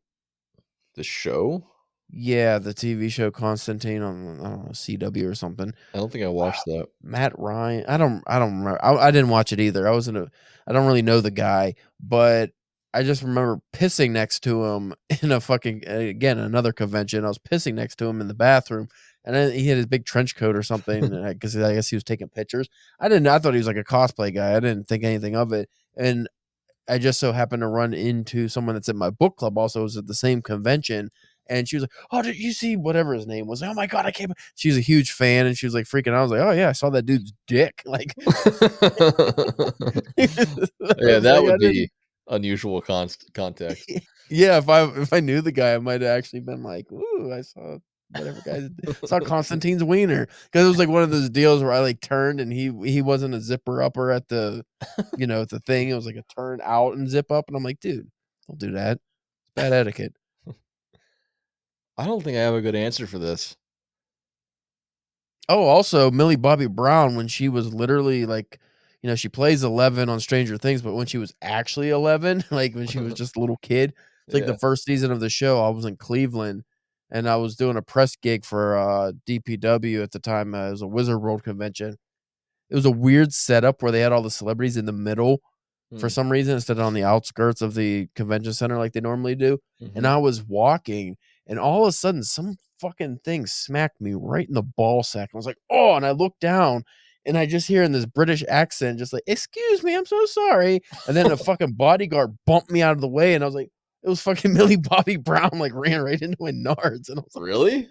The show? Yeah, the TV show Constantine on, I don't know, CW or something. I don't think I watched that. Matt Ryan. I don't remember. I didn't watch it either. I don't really know the guy, but I just remember pissing next to him in a fucking, again, another convention. I was pissing next to him in the bathroom, and then he had his big trench coat or something because I guess he was taking pictures. I thought he was like a cosplay guy. I didn't think anything of it. And I just so happened to run into someone that's in my book club also was at the same convention. And she was like, "Oh, did you see whatever his name was?" Oh my god, I can't. She's a huge fan, and she was like freaking out. I was like, "Oh yeah, I saw that dude's dick." Like, I Yeah, was that like, would I didn't. be unusual context. Yeah, if I knew the guy, I might have actually been like, "Ooh, I saw whatever guy saw Constantine's wiener," because it was like one of those deals where I like turned and he wasn't a zipper upper at the thing. It was like a turn out and zip up, and I'm like, dude, don't do that. It's bad etiquette. I don't think I have a good answer for this. Oh, also Millie Bobby Brown when she was literally like, she plays 11 on Stranger Things, but when she was actually 11, like when she was just a little kid, it's like the Yeah. first season of the show. I was in Cleveland and I was doing a press gig for DPW at the time. It was a Wizard World convention, it was a weird setup where they had all the celebrities in the middle for some reason instead of on the outskirts of the convention center like they normally do. And I was walking, and all of a sudden, some fucking thing smacked me right in the ball sack. I was like, oh, and I looked down, and I just hear in this British accent, just like, excuse me, I'm so sorry. And then a fucking bodyguard bumped me out of the way, and I was like, it was fucking Millie Bobby Brown, like ran right into my nards. And I was like, Really?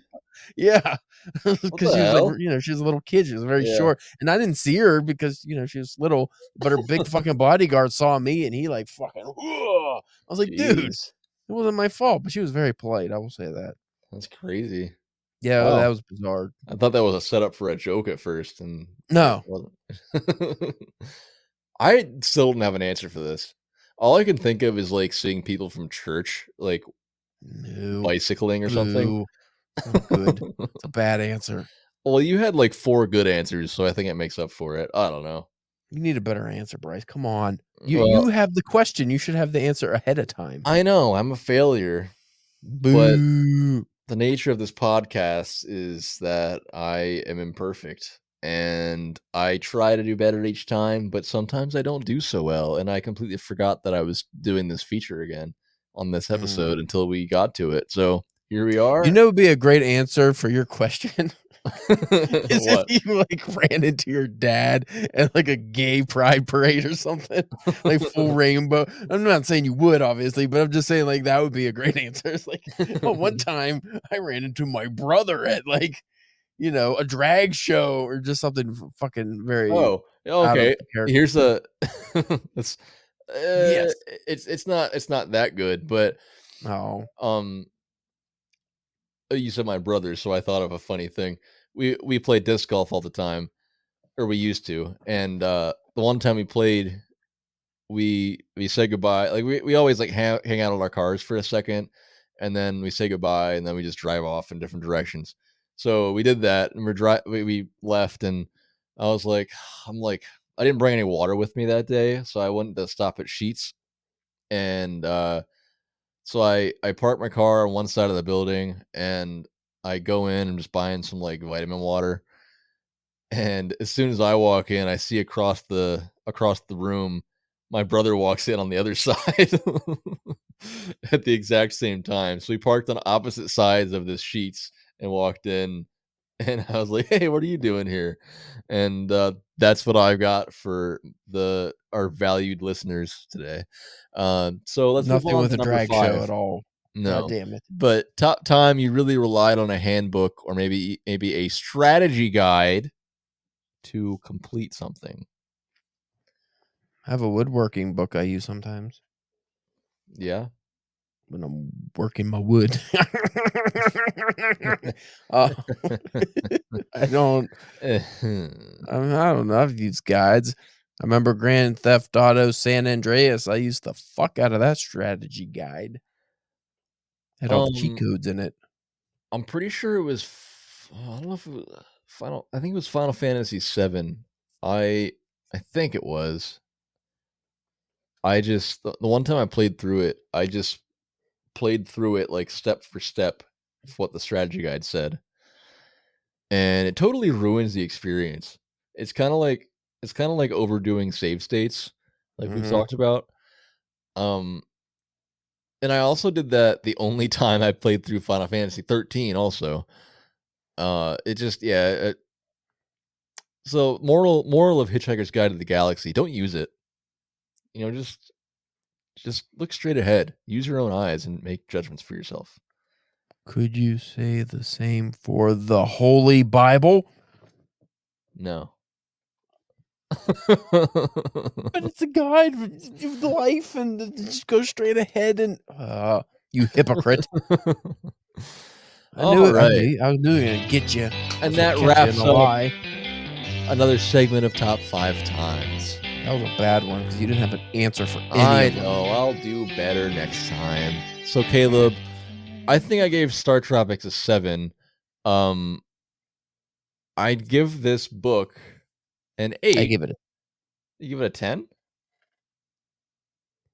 yeah, What because the she was hell? like, she was a little kid. She was very Yeah. short, and I didn't see her because she was little. But her big fucking bodyguard saw me, and he like fucking. I was like, dude, it Jeez, wasn't my fault. But she was very polite. I will say that. that's crazy. Yeah, Wow. that was bizarre. I thought that was a setup for a joke at first, and No, it wasn't. I still don't have an answer for this. All I can think of is like seeing people from church like no, bicycling or something. boo. Not good. It's a bad answer. Well, you had like 4 good answers, so I think it makes up for it. I don't know. You need a better answer, Bryce. Come on. You Well, have the question. You should have the answer ahead of time. I know I'm a failure, but Boo. the nature of this podcast is that I am imperfect and I try to do better each time, but sometimes I don't do so well. And I completely forgot that I was doing this feature again on this episode until we got to it. So here we are. You know, would be a great answer for your question is What? if you like ran into your dad at like a gay pride parade or something, like full rainbow. I'm not saying you would, obviously, but I'm just saying like that would be a great answer. It's like, oh, one time I ran into my brother at like, a drag show or just something fucking very Oh, out of okay. character. Here's a it's Yes. it's not that good, but Oh, you said my brother, so I thought of a funny thing. We play disc golf all the time, or we used to, and the one time we played, we said goodbye. Like we always like hang out in our cars for a second, and then we say goodbye, and then we just drive off in different directions. So we did that, and we left, and I was like, I didn't bring any water with me that day, so I went to stop at Sheets, and so I parked my car on one side of the building, and I go in and just buying some like vitamin water. And as soon as I walk in, I see across the room, my brother walks in on the other side at the exact same time. So we parked on opposite sides of this Sheets and walked in. And I was like, "Hey, what are you doing here?" And that's what I've got for our valued listeners today. So let's move nothing on with to a number drag 5. show at all. No, God damn it. but top time you really relied on a handbook or maybe a strategy guide to complete something. I have a woodworking book I use sometimes Yeah. when I'm working my wood. I don't know. I've used guides. I remember Grand Theft Auto San Andreas. I used the fuck out of that strategy guide. Had all the cheat codes in it. I'm pretty sure it was. I don't know if it was Final. I think it was Final Fantasy VII. I think it was. I just the one time I played through it, I just played through it like step for step of what the strategy guide said, and it totally ruins the experience. It's kind of like overdoing save states, like we've talked about. And I also did that the only time I played through Final Fantasy 13 also. It just so moral of Hitchhiker's Guide to the Galaxy, don't use it. Just look straight ahead. Use your own eyes and make judgments for yourself. Could you say the same for the Holy Bible? No. But it's a guide of life and just go straight ahead and you hypocrite. I knew it. I knew you were gonna get you. And that wraps up another segment of Top 5 Times. That was a bad one because you didn't have an answer for any I of them. know. I'll do better next time. So Caleb, I think I gave StarTropics a 7. I'd give this book an 8. I give it You give it a 10?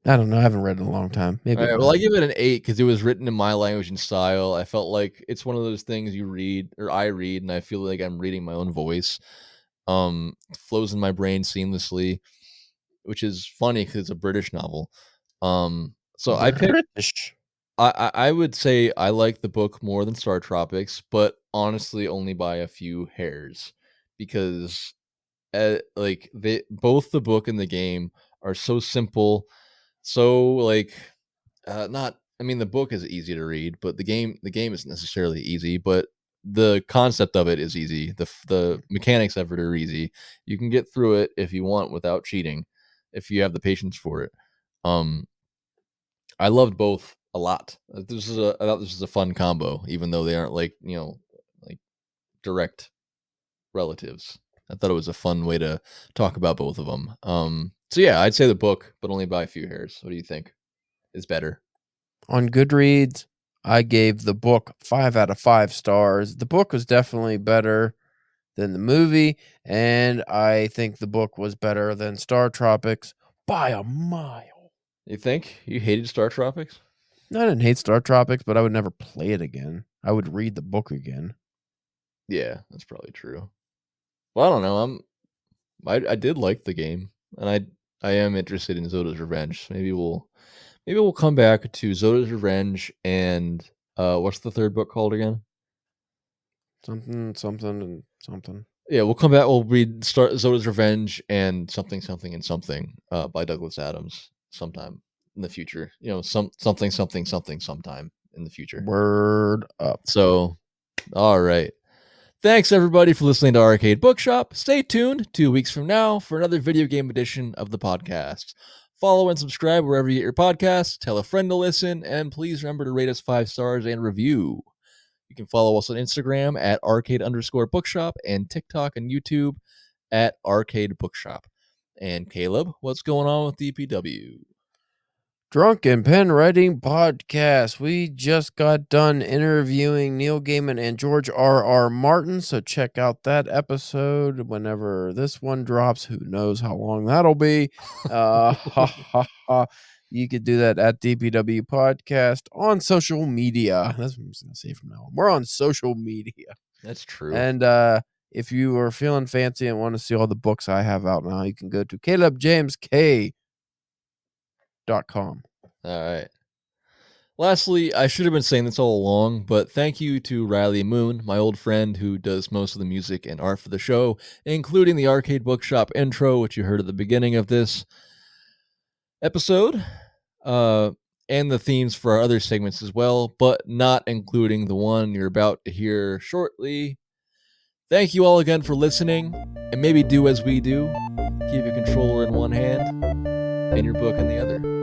I don't know. I haven't read it in a long time. Maybe. All right, well, I give it an 8 because it was written in my language and style. I felt like it's one of those things you read or I read, and I feel like I'm reading my own voice. Flows in my brain seamlessly, which is funny because it's a British novel. So I picked. British. I would say I like the book more than StarTropics, but honestly, only by a few hairs, because like both the book and the game are so simple, so like not. I mean, the book is easy to read, but the game isn't necessarily easy, but the concept of it is easy. The mechanics of it are easy. You can get through it if you want without cheating, if you have the patience for it. Um, I loved both a lot. I thought this was a fun combo, even though they aren't like like direct relatives. I thought it was a fun way to talk about both of them. So yeah, I'd say the book, but only by a few hairs. What do you think is better? On Goodreads, I gave the book 5 out of 5 stars. The book was definitely better than the movie, and I think the book was better than StarTropics by a mile. You think you hated StarTropics? I didn't hate StarTropics, but I would never play it again. I would read the book again. Yeah, that's probably true. Well, I don't know. I did like the game, and I am interested in Zoda's Revenge. Maybe we'll come back to Zoda's Revenge and what's the third book called again? Something, something, and something. Yeah, we'll come back. We'll read Zoda's Revenge and something, something, and something by Douglas Adams sometime in the future. Something, something, something, sometime in the future. Word up. So, all right. Thanks everybody for listening to Arcade Bookshop. Stay tuned 2 weeks from now for another video game edition of the podcast. Follow and subscribe wherever you get your podcasts. Tell a friend to listen, and please remember to rate us 5 stars and review. You can follow us on Instagram at arcade_bookshop and TikTok and YouTube at Arcade Bookshop. And Caleb, what's going on with DPW? Drunken Pen Writing Podcast. We just got done interviewing Neil Gaiman and George R.R. Martin, so check out that episode whenever this one drops. Who knows how long that'll be? You could do that at DPW Podcast on social media. That's what I'm going to say from now on. We're on social media. That's true. And if you are feeling fancy and want to see all the books I have out now, you can go to CalebJamesK.com. All right. Lastly, I should have been saying this all along, but thank you to Riley Moon, my old friend who does most of the music and art for the show, including the Arcade Bookshop intro, which you heard at the beginning of this episode, and the themes for our other segments as well, but not including the one you're about to hear shortly. Thank you all again for listening, and maybe do as we do. Keep your controller in one hand and your book in the other.